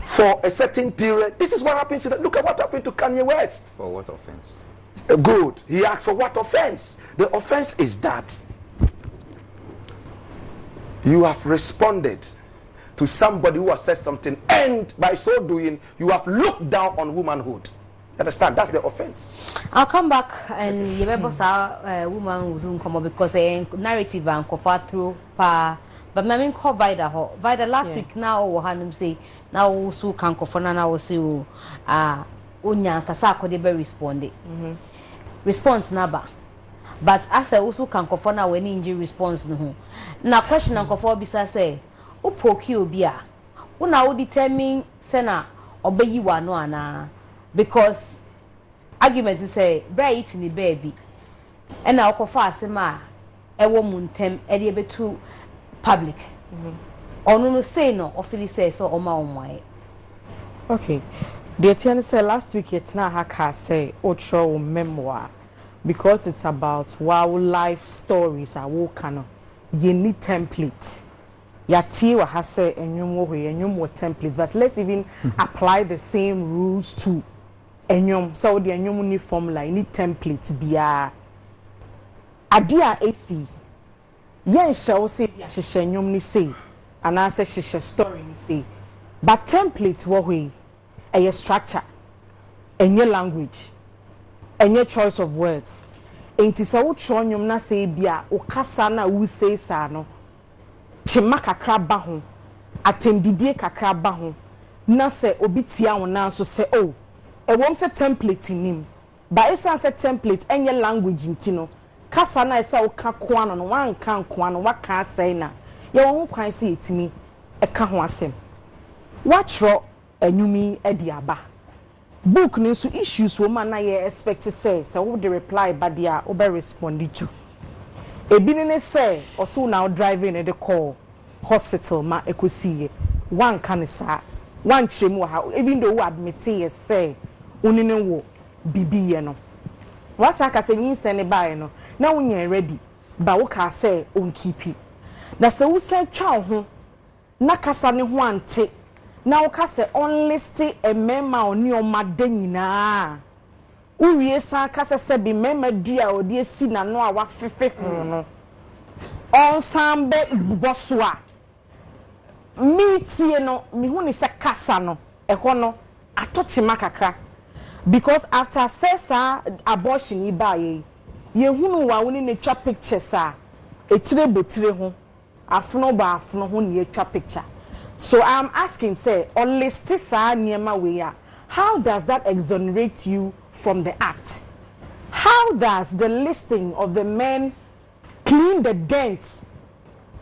for a certain period. This is what happens. Look at what happened to Kanye West. For what offense? Good. He asked for what offense? The offense is that you have responded to somebody who has said something, and by so doing, you have looked down on womanhood. Understand? That's the offense. I'll come back and you remember woman who come up because a narrative and cover through pa. But I mean, call Vida last week now, or Hanum say now, so can confirm now, see Unya Sarkodie be responded. Response number. But as I also can confirm now, when injury response no. Now, question and confirm bisa say, Upoki Obia, una would determine Sena obey you are no ana. Because argument is say bright in the baby and now cofa sema a woman tem ediebe to public or no say no or Philly say so or my okay. The attorney said last week it's not haka say outro memoir because it's about life stories are kind you need template. Yati wa has say and you more templates, but let's even apply the same rules to enyom so the enyom ni formula ni template bia adia AC yen shall say bia hye enyom ni say ana say hye story ni say but template wo we a structure enye language enye choice of words enti se wo tro nwom na se bia o kasa na wo say sa no chima kakra ba ho atembidie kakra ba ho na se obi tia wo na so se oh e wom se template nim ba esa se template enye language nti no kasa na esa wo ka ko ano no wan kan ko ano wa ka sai na ye wo ho kwan se etimi e ka ho asem wa tro anyumi e di aba book ni so issues wo man na ye expect say wo the reply ba dia wo be respond to ebi ne say also now driving at the call hospital ma ekosi ye one kan sa one chemu ha even though we admit ye say unine wo bibi ye no wasa ka say yin se ne bae no na wonye ready ba wo ka say on keep na se wo say twa ho na kasa ne ho ante na wo ka say on list e mema oni o made nyina uwie sa ka se bi mema dua odi esi na no a wa fefe ho no on sambe boswa meetie no mi hu ni se kasa no e ho no atochima kakra because after sesa abortion iba ye hunu wa woni ne twa pictures a etire botire ho afno ba afno ho ne twa picture. So I'm asking, say, on list sa niema we ya, how does that exonerate you from the act? How does the listing of the men clean the dent,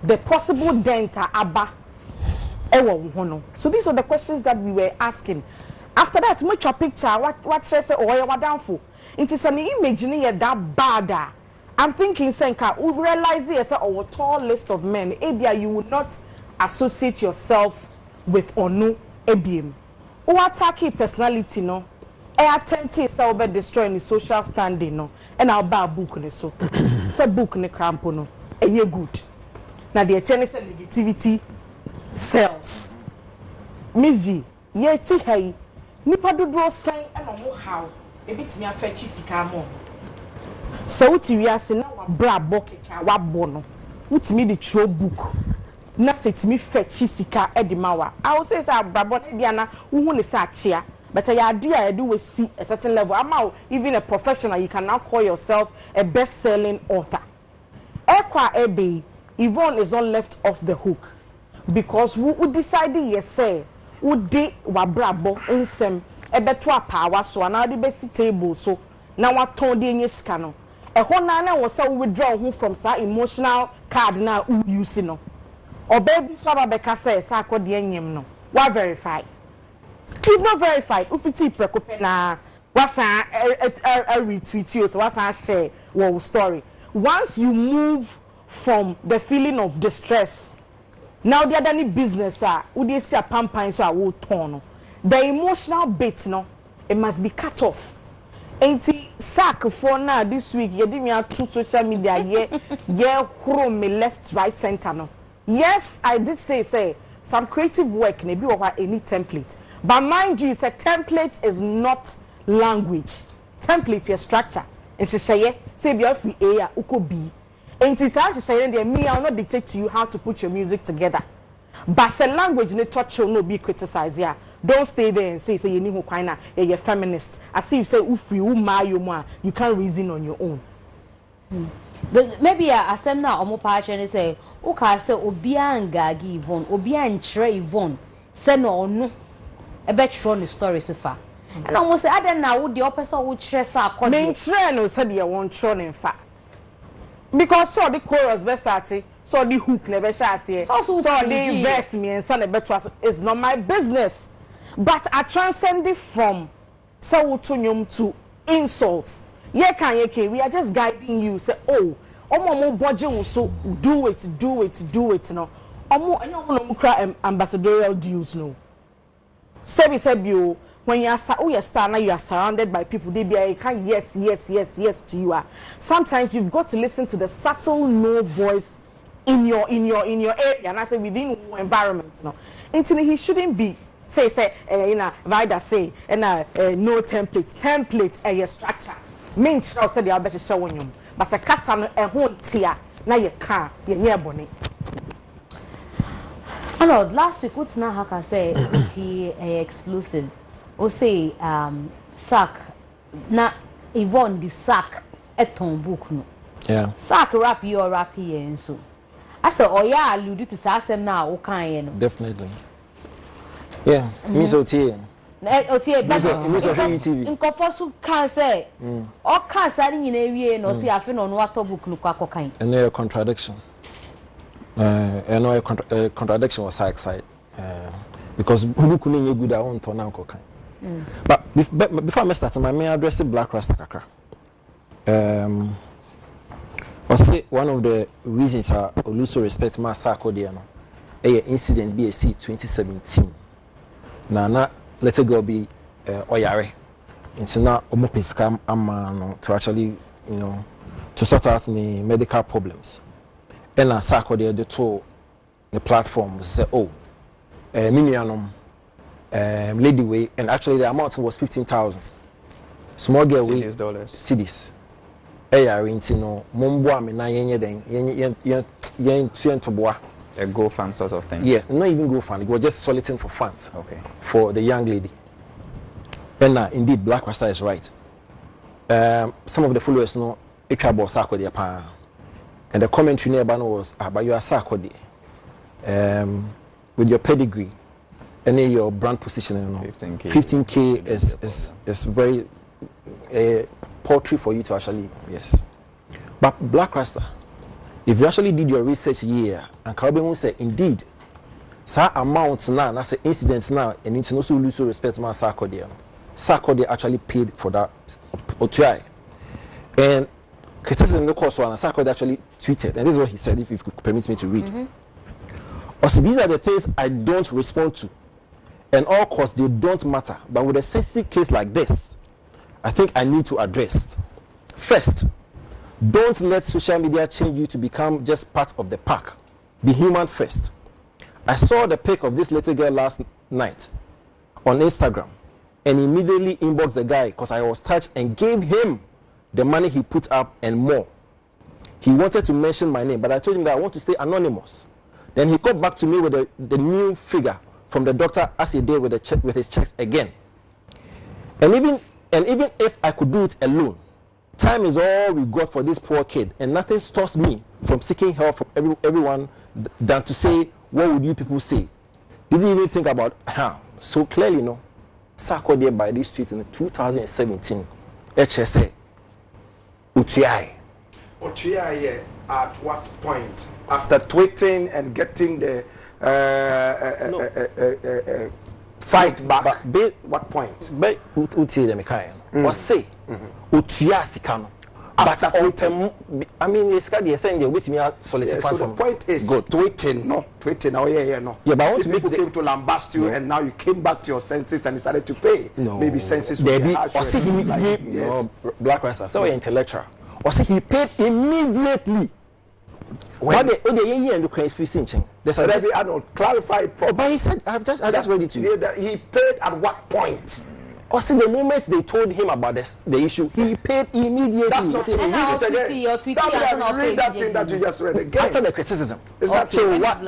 the possible dent aba ewo hono? So these are the questions that we were asking. After that, much a picture, what should I say, or what downfall? It is an image near that bad. I'm thinking, Senka, we realize yes, our tall list of men, Abia, you would not associate yourself with onu ebiem o attack personality no e attempt say obe destroy any social standing no e na ba book ne so say book ne crampo no enye good na the tennis negativity sells MzGee ye ti hai nipa dodo san e no mo how e bitimi afa chi sika mo so uti wiase na wa bra bokeka wa bo no utimi the throw book na setimi fetchi sika edimawa I will say brabo bia na hu ne sa chia but ya idea you do we see a certain level am even a professional you can now call yourself a best-selling author ekwa ebe Yvonne is not left off the hook because we decided yes say we de wa brabo nsem ebeto apawa so na de besi table so na waton de enye sika no ho na wo say we withdraw who from sa emotional card na u use no or baby swaba beka say Sarkodie enyem no wa verify if not verified if it prekope na wasa a retweet you so wasa share your story once you move from the feeling of distress now the other business we dey see a pampan so wo turn no the emotional bit no it must be cut off enti sack for now this week you dey me to social media ye horo me left right center no. Yes, I did say some creative work maybe over any template. But mind you, say template is not language. Template is structure. And she say be off A uko B. And it's actually me I'll not dictate to you how to put your music together. But say language ne touch will not be criticized here. Don't stay there and say you need who you're feminist. I see you say you can't reason on your own. Maybe asem na omo pa che ne say o ka say obia ngagi Yvonne obia nchre Yvonne say no onu e be tro ne story so far and almost say aden na wo de opesa wo chre Sarkodie me nchre no say de won tro ne fa because so the chorus be starting so the hook ne be sha ase so the verse me and son e be to is not my business but I transcend it from so wo to nyom to insults. We are just guiding you. Say, oh, omo budget so do it no. Omo ambassadorial dues no. Say you when you are star now you are surrounded by people. They be can yes to you. Sometimes you've got to listen to the subtle no voice in your area, and I say within environment no. Until he shouldn't be say Vida say no template a structure. Mean shall say the Albert show on you, but a cassan a home tia, na ye car, ye near bonnet. Oh, last week, what's now, how can say he explosive? o say sack na Yvonne the sack eton book no. Yeah. Sack rap you or rap here and so. I said, oh yeah, allude to Sassam now, okay, Definitely. Yeah, Miss OTA. OTA, but UTV. in Kofosu can't say, or can't say in a way, no, see, I feel on what book look like kind. And there contradiction. And no contradiction was side. Because who couldn't you good on to now cocaine. But before I start, my main address is Black Rasta Kakra. I say one of the reasons I lose respect my Sarkodie no, incident BSC 2017. Na let it go be oyare. It's now almost scam to actually to sort out the medical problems. And na Sarkodie the two the platform say minianum lady way, and actually the amount was 15,000. Small girl way cedis. Mombo na a go fund sort of thing. Yeah, not even go fund. It was just soliciting for funds. Okay. For the young lady. And indeed, Black Rasta is right. Some of the followers know it about Sarkodie pa. And the commentary nearby was about your Sarkodie. With your pedigree and then your brand positioning. 15K is very poetry for you to actually, yes. But Black Rasta, if you actually did your research here, and Kabe will say, indeed, sa amount now, that's the incidents now, and it's also lose respect to my Sarkodie. Sarkodie actually paid for that OTI. And criticism the course one, Sarkodie actually tweeted, and this is what he said, if you could permit me to read. Also, these are the things I don't respond to. And all course, they don't matter. But with a sensitive case like this, I think I need to address. First, don't let social media change you to become just part of the pack. Be human first. I saw the pic of this little girl last night on Instagram and immediately inboxed the guy because I was touched and gave him the money he put up and more. He wanted to mention my name, but I told him that I want to stay anonymous. Then he got back to me with the new figure from the doctor as he did with his checks again. And even if I could do it alone, time is all we got for this poor kid, and nothing stops me from seeking help from everyone than to say, what would you people say? Did you even think about how? So clearly, no. Sarkodie by these tweets in 2017, HSA, UTI. UTI, at what point? After tweeting and getting the fight back, what point? But UTI the Mikael or say UTI sikano. But I mean, it's got the saying you're waiting me soliciting. So the point is good tweeting, no. Oh yeah, no. Yeah, but I want to people came to lambast you, and now you came back to your senses and decided to pay. No, maybe senses will be or see yes. Black Rasta, so intellectual. Or see he paid immediately. When the and the crazy fishing. There's a very clarified for. But he said, I just read it to you. He paid at what point? Or see the moment they told him about the issue, he paid immediately. That's not true. Read it again. Read that thing that you just read again. After the criticism. Is that so true? what?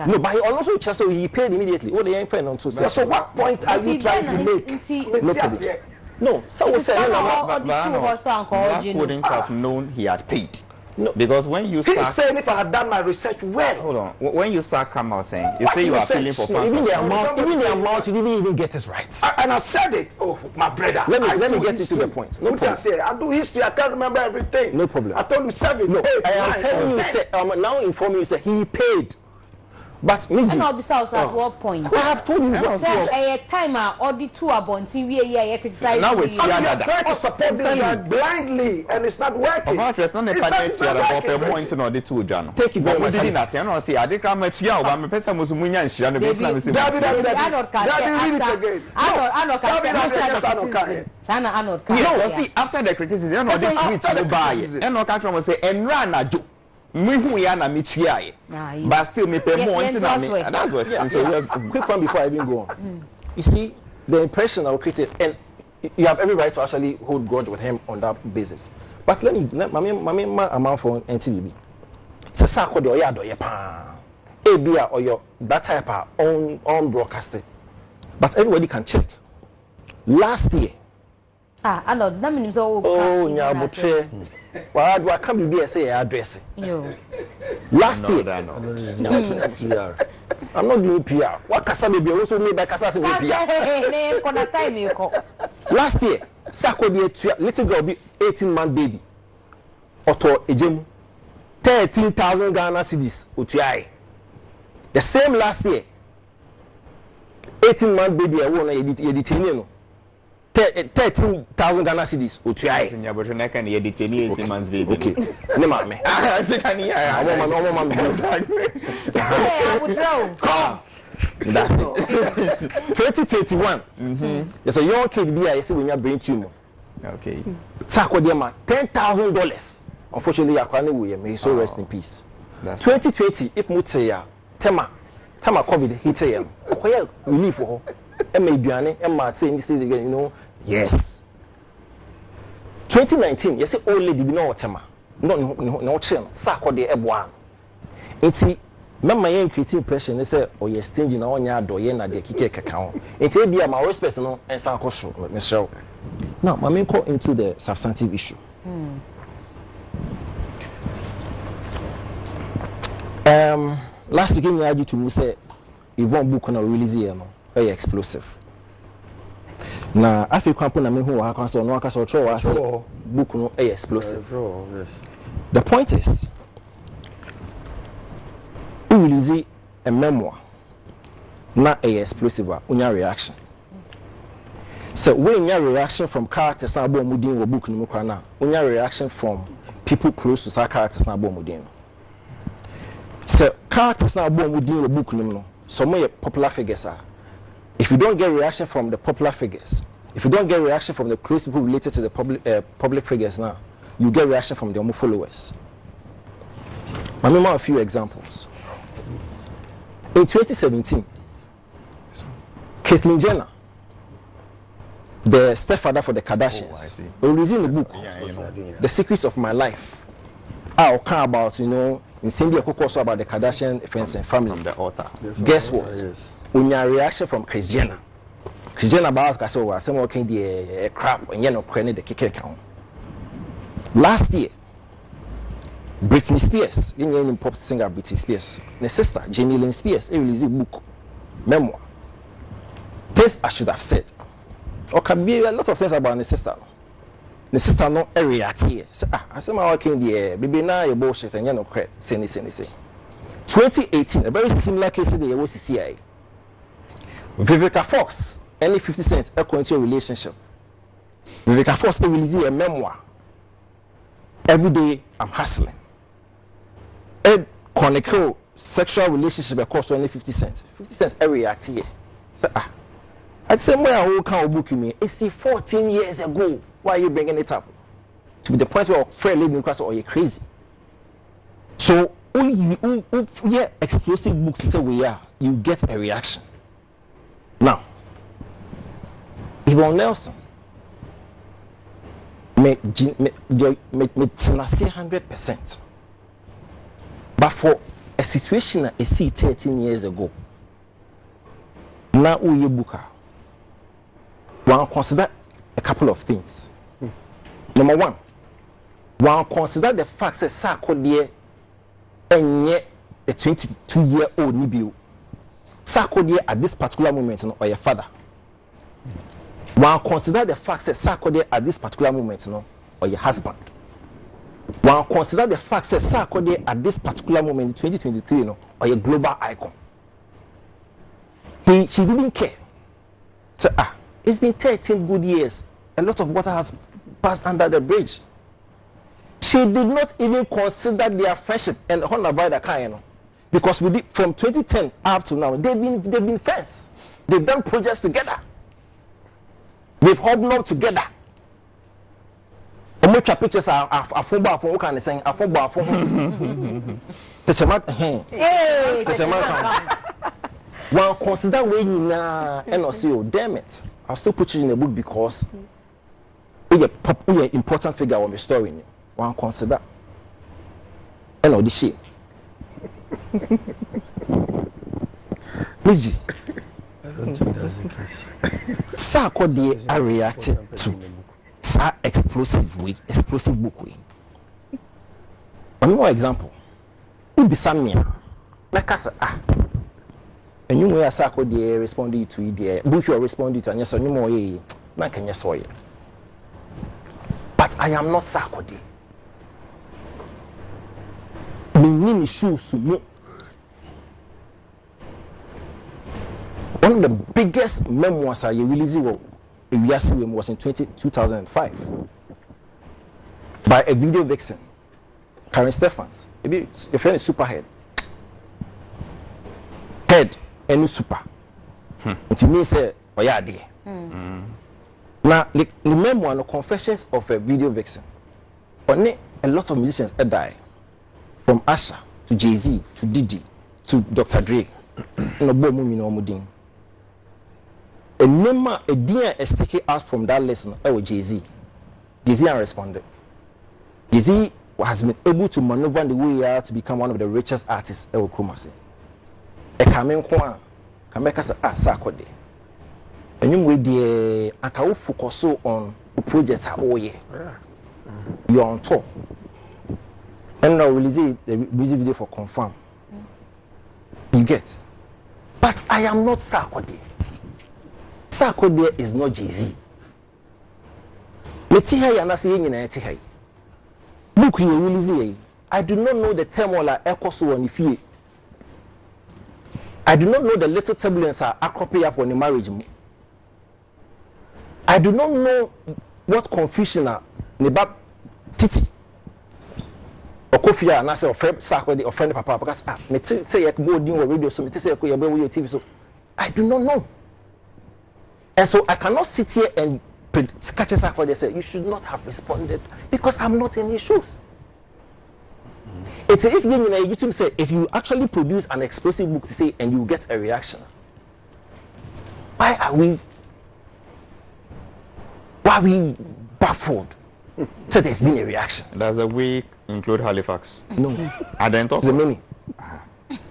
No, but he also just so he paid immediately. What the young friend on Tuesday. So what point are you trying to make? No, someone said Black wouldn't have known he had paid. No, because when you he's saying if I had done my research well. Hold on. When you start come out saying you say you are feeling for funds. Even the amount you didn't even get it right. And I said it. Oh, my brother. Let me get into the point. No problem. I do history. I can't remember everything. No problem. I told you 7. No, I am telling you. Say, now inform you. Say he paid. But MzGee, no, besides at what point? I have told you what a time or the two about TV criticize. Now it's trying to support them blindly, and it's not working. It's not a point or the two, John. Thank you very much. I don't see. I didn't come at you. I'm a person who's Munya and Shiran. No, see, after the criticism, no, they tweet to buy it. And no country will say, and run a do. But still, me pay more into that. That's what. Quick one before I even go on. You see, the impression I will create, and you have every right to actually hold grudge with him on that basis. But let me amount for NTVB. Say Sarkodie or ya pa, ABA or your that type of on broadcasting. But everybody can check. last year. I know that means oh nyabotre wa ka bibi say address last year I'm not doing PR what kasa baby also me by kasa say me PR last year Sarkodie little girl be 18-month baby oto ejemu 13,000 Ghana cedis otuai the same last year 18-month baby I won you detain no 13,000 Ghana cedis otuai nyabotre na kan ye detain 18 months baby okay ne ma me I think I need exactly come that's it 2021 there's a young kid be I say when you brain tumor okay Sarkodie ma $10,000 unfortunately akwani we may so rest in peace 2020 if muteya tema covid hit him okoye relief ho e ma aduane e ma say you know yes 2019 you say old lady be no tema no chen Sarkodie eboa enti mama yen create impression they say oh you stingy na onya adoye na de kike keka ho enti e bia my respect no ensan koso me show now mama go into the substantive issue last week I had to say Yvonne book on a release here no very explosive na afi kwampo na me hu wa kan so no aka so tro wa say book no explosive the point is we release a memoir na explosive unya reaction so when your reaction from characters na bo mudin wo book no mu kwa na unya reaction from people close to sa characters na bo mudin so characters na bo mudin wo book no some popular figures are if you don't get reaction from the popular figures if you don't get reaction from the close people related to the public figures now you get reaction from their followers. I remember a few examples. In 2017 Caitlyn Jenner, the stepfather for the Kardashians, releasing the book The Secrets of My Life. I'll care about, you know, in Cindy also about the Kardashian friends and family. From the author. Guess what? When your reaction from Kris Jenner about Kasowa, someone can the crap and you know credit the kicker count. Last year, Britney Spears, Indian pop singer Britney Spears, the sister Jamie Lynn Spears, released a book, memoir. This I should have said. Or can be a lot of things about the sister. The sister no react here. So, I said my working the baby now you bullshit and you know credit. Say. 2018, a very similar case to the CIA. Vivica Fox, any 50 Cent, a into a relationship. Vivica Fox released a memoir. Every day I'm hustling. Ed chronicle sexual relationship across only 50 Cent. 50 Cent react here. So, at the same way I will count book me. It's 14 years ago. Why are you bringing it up? To the point where Fred lady because oh you're crazy. So yeah, explosive books say we are, you get a reaction. Now, Yvonne Nelson me 100%. But for a situation I see 13 years ago, now we book one consider a couple of things. Number one, one consider the fact that Sarkodie and yet a 22-year-old Nibiu. Sarkodie at this particular moment or your father. One consider the fact that Sarkodie at this particular moment or your husband. One consider the fact that Sarkodie at this particular moment in 2023 or your global icon. She didn't care. So it's been 13 good years. A lot of water has passed under the bridge. She did not even consider their friendship and honor by the kind, because we did from 2010 up to now. They've been friends. They've done projects together. They've hobnobbed together. Omocha pictures are football for kind of saying a football for well, consider when you now and also you damn it. I'll still put you in the book because we are important figure on the story. One consider and all this shit. MzGee, don't think that's the case. Sarkodie I reacted to sa explosive book way. One more example. Ubisamia. Because and you way Sarkodie responded to it book you responded to and yes, no more na can yes soy. But I am not Sarkodie. Me shoes no. One of the biggest memoirs I released was in 2005 by a video vixen, Karen Stephens. Maybe the friend is Superhead. Head and super. It means oh yeah, there. Now the memoir, the confessions of a video vixen. On it, a lot of musicians die, from Asha to Jay-Z to Diddy to Dr. Dre. No boy mumi no mudin. A name a dear is taken out from that lesson. Oh, Jay-Z. Jay-Z responded. Jay-Z has been able to maneuver the way he are to become one of the richest artists. Oh, Kumasi. A coming kwa can make us Sarkodie. And you will the Akau focus on the projects. Oh, yeah. You're on top. And now release the music video for confirm. You get. But I am not Sarkodie. Sarkodie is not Jay-Z. Let's see how you're not seeing in a book you release. I do not know the turmoil echoes on the I do not know the little turbulence are cropping up on the marriage. I do not know what confusion are about Titi. Okofia and I say of Sarkodie or friend Papa because me say you go doing radio so me say you go your TV so I do not know. And so I cannot sit here and catch a Sarkodie and say you should not have responded because I'm not in his shoes. It's if you say if you actually produce an explosive book to say and you get a reaction. Why are we baffled? So there's been a reaction. Does the week include Halifax? No. At the end of the many.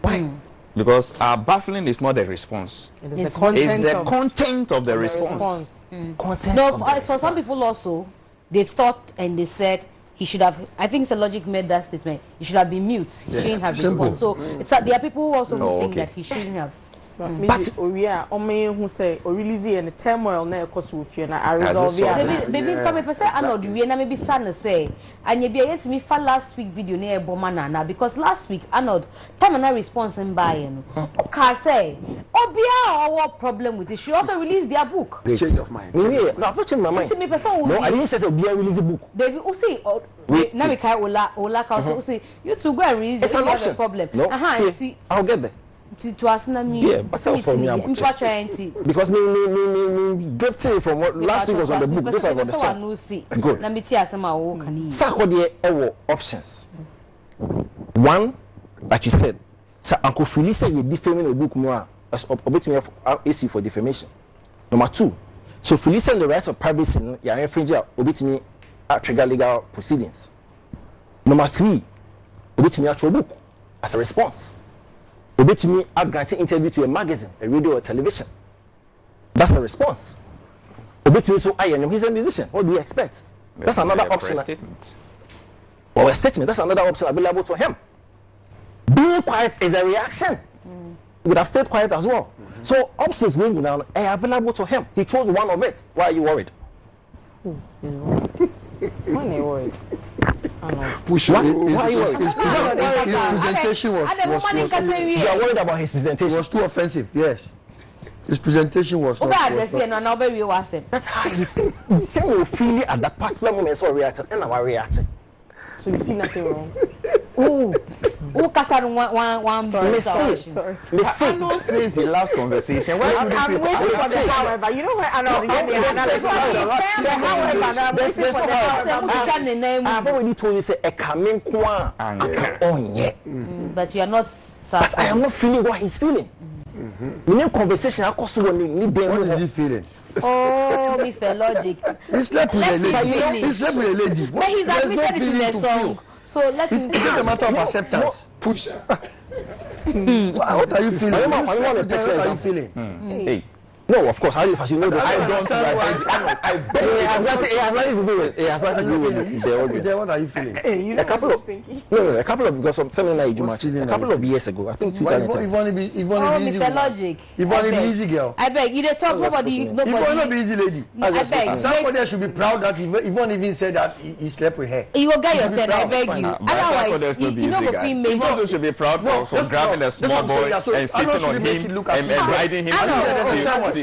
Why? Because our baffling is not the response. It's the content of the response. Content. No, for some people also, they thought and they said he should have. I think Sir Logic made that statement. He should have been mute. He shouldn't have responded. So there are people who also think that he shouldn't have. But we are who say or release and turmoil na cause we fear na I resolve it. Maybe come person Arnold we na maybe son say and you be yet me for last week video na bomana na because last week Arnold time na response in buy no. Okay say obia or what problem with it she also release their book. The change of mind. No, I've not changed my mind. Me person no, I didn't say obia release a book. They will say now we can ola can say you to go and release it's an option. Problem. No, see, I'll get there. To us na me because me drifting from what last week was on the book. This I got the song. Good. Na me tia asema wo kan. Sarkodie ewo options. One, like you said, Sir Uncle Philly say you defaming a book more as obetumi issue for defamation. Number two, so Philly say the rights of privacy ya infringe obetumi trigger legal proceedings. Number three, obetumi actual book as a response. Obetumi granting interview to a magazine, a radio or television. That's the response. Obetumi so he's a musician. What do you expect? That's another option. Or a statement. That's another option available to him. Being quiet is a reaction. He would have stayed quiet as well. So options will be now available to him. He chose one of it. Why are you worried? Why are you worried? Push why are you worried? His presentation was you are worried about his presentation. It was too offensive, yes. His presentation was not. That's how he feels. Same will feel at that particular moment so reacted and I reacted. So you see nothing wrong. Ooh, Kasan one sorry. Arnold says he loves conversation. I'm waiting for the however. You know where Arnold I've already told you say a coming kwa but you are not but I am not feeling what he's feeling. We need conversation. What is he feeling? Oh, Mr. Logic. He slept with a lady. He slept with a lady. But he's admitted it in the song. So let him. It's just a matter of acceptance. Push. What are you feeling? What are you feeling? Hey. No, of course. How do you fashion? No, I don't. I beg. It has nothing to do with. It has nothing to do with What are you feeling? Hey, you a couple of a couple of because something like a couple of years ago, I think 2010. Yvonne be easy. Mr. Logic. Yvonne be easy girl. I beg you. They talk nobody. Yvonne not be easy lady. I beg. Somebody should be proud that Yvonne even said that he slept with her. You will get your turn. I beg you. Otherwise, you know the female. Yvonne should be proud for grabbing a small boy and sitting on him and riding him.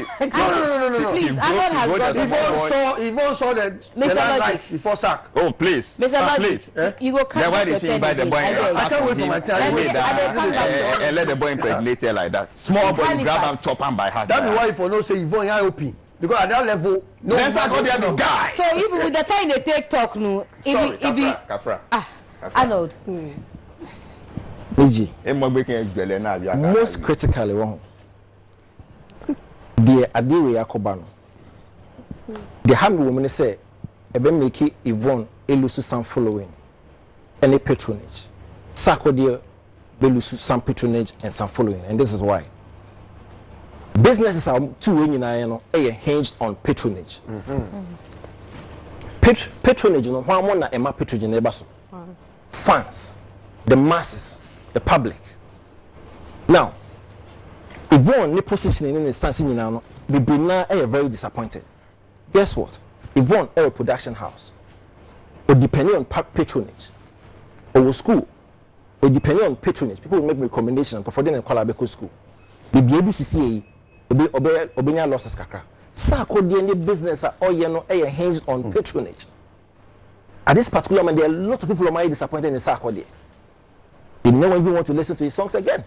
No. Please, Yvonne saw the lights before sack. Oh, please. Mr. Logic, you go come. Then why did she invite the boy I can't wait for my time. and let the boy impregnate her like that? Small boy, you grab and chop him by heart. That be why if you know say Yvonne ya open. Because at that level, no then Sarkodie the guy. So even with the time they take talk, no, Kafra. Arnold. MzGee. Most critically wrong. The Adiwe Yakobano. The Hamid woman say, "Ebe make Yvonne elusu some following, any patronage. Sarkodie belusu some patronage and some following, and this is why. Businesses are two hinged on patronage. Patronage, you know, one more na ema patronage fans, the masses, the public. Now, Yvonne, the position in the stance in now, we be now very disappointed. Guess what? Yvonne, a production house, or depending on patronage, or school, or depending on patronage, people will make recommendations for them in Kwalabeko school. We be able to see obenya losses kakra. Sarkodie business are all hinged on patronage. At this particular moment, there are lots of people who are disappointed in Sarkodie. They don't even want to listen to his songs again.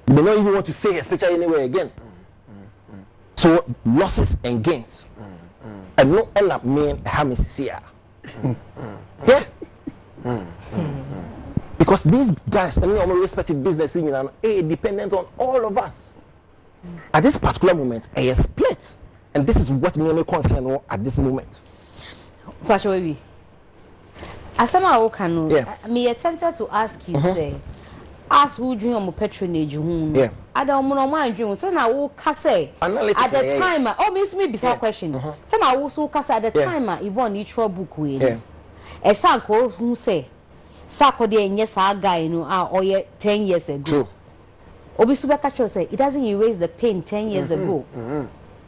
They don't even want to say his picture anywhere again. So losses and gains, and no end up mean Hamisia. Yeah. Because these guys, and our respective business thing, dependent on all of us. At this particular moment, a split, and this is what me concern at this moment. Pachowi, as someone can, me attempted to ask you, say, ask who dream on patronage, whom, I don't mind dream. So now, who say at the time, miss me beside question. So now, also cast at the time, Yvonne, you trouble book with a Sanko who say, Sarkodie, and yes, our guy, or 10 years ago. True. Obisubakacho say it doesn't erase the pain 10 years ago.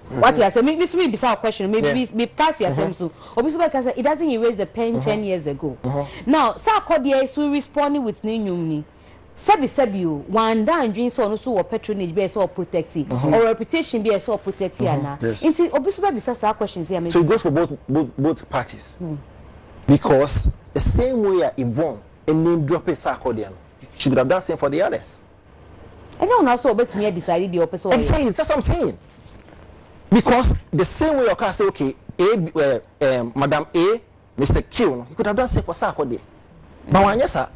What you say? Maybe me beside question. Maybe me cast yourself so. Obisubakacho say it doesn't erase the pain 10 years ago. Now Sarkodie is responding with new. Sebi one down dream so or patronage be so protective or reputation be so protective na. Inti Obisubakacho beside questions here. So it goes for both parties. Because the same way Yvonne and name drop a Sarkodie, she would have done same for the others. I don't know so but me decided the opposite. Exactly, that's what I'm saying. Because the same way you can say, okay, Madam A, Mr. Q, he could have done same for Sarkodie. But when yes, sir,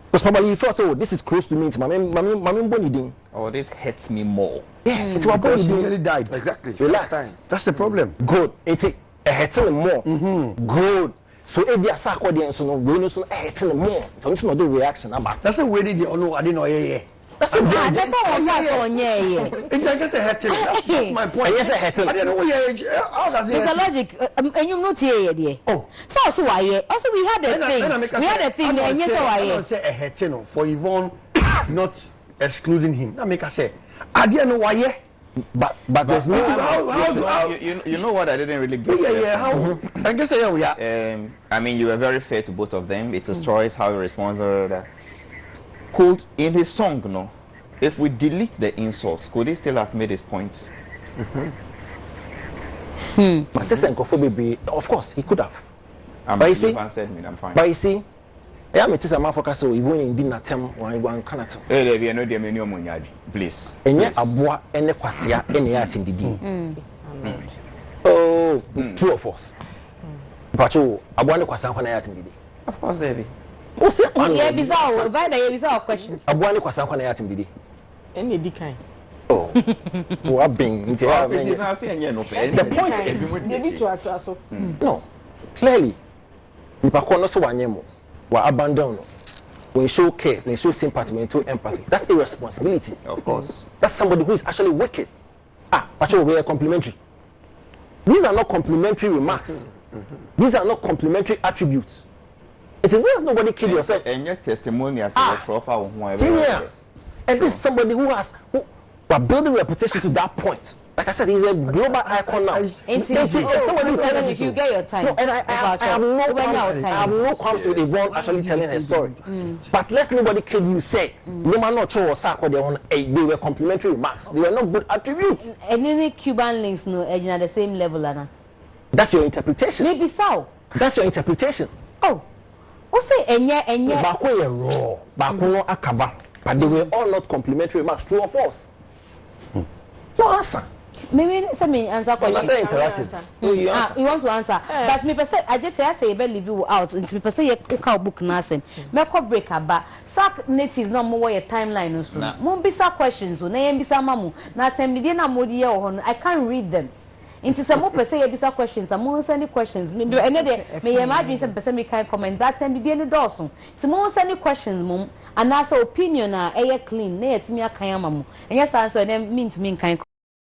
because probably he thought, oh, this is close to me, Mammy Bonnie ding. Oh, this hurts me more. Yeah, it's what Bonnie really died. Exactly. Relax. That's the problem. Good. It's a hurting more. Good. So if you are Sarkodie, so no, we know so hurting more. So it's not the reaction about. That's the way they know. I didn't know. That's all on That's my point. Yes, I how does it? Mr. Logic, and you not here. Oh, so why? Also, we had a thing. We had a thing, and yes, why? I say a hetino for Yvonne not excluding him. Now make us say, I didn't know why. But there's no. You know what I didn't really get. How? I guess we are. I mean, you were very fair to both of them. It's his choice how he responds or that. Could in his song, no, if we delete the insults, could he still have made his points? But of course, he could have. But you see, answered me, I'm fine. But you see, I am a man for so even in dinner term one cannot. There no dear menu munyadi, please. And yet, a boy and a quasia any art in the D. Oh, two of us. But you, I want to question when I at in the D. Of course, David. What's it? Yeah, bizarre. Why the bizarre question? I want to question when I at in the D. Any decline. Oh, what being the point is, they need to address. No, clearly, if I call us one name, we abandon. When show care, when show sympathy, when show empathy, that's irresponsibility. Of course, that's somebody who is actually wicked. But we are complimentary. These are not complimentary remarks. These are not complimentary attributes. It's a real nobody kill yourself. And your testimony as a trophy. Senior. And this is somebody who but building reputation to that point. Like I said, he's a global icon now. Somebody telling if you get your time. No, and I have no qualms with Yvonne actually telling her story. But let's nobody kill you say, no man not sure or Sarkodie they were complimentary remarks. They were not good attributes. And any Cuban links no at the same level, Anna. That's your interpretation. Maybe so. That's your interpretation. Oh. Say enya. Bako ye raw. Bako no akaba. But they were all not complimentary remarks, true or false. No answer. Maybe some answer question. I'm not interactive. You want to answer. But me person I just say be leave you out. Into me person ye ka book na asem. Me ko break aba. Sack natives no more your timeline no so. Mo bisa questions so na ye bisa mamu. Na time ni dey na mo dey ho I can't read them. Into some more person ye bisa questions. Am mo send questions. Me ene dey me ye imagine some person me can comment that time dey no doso. Ti mo send questions mum and also opinion na clean na ye ti me akan amamu. Enya san so dem mean to me kan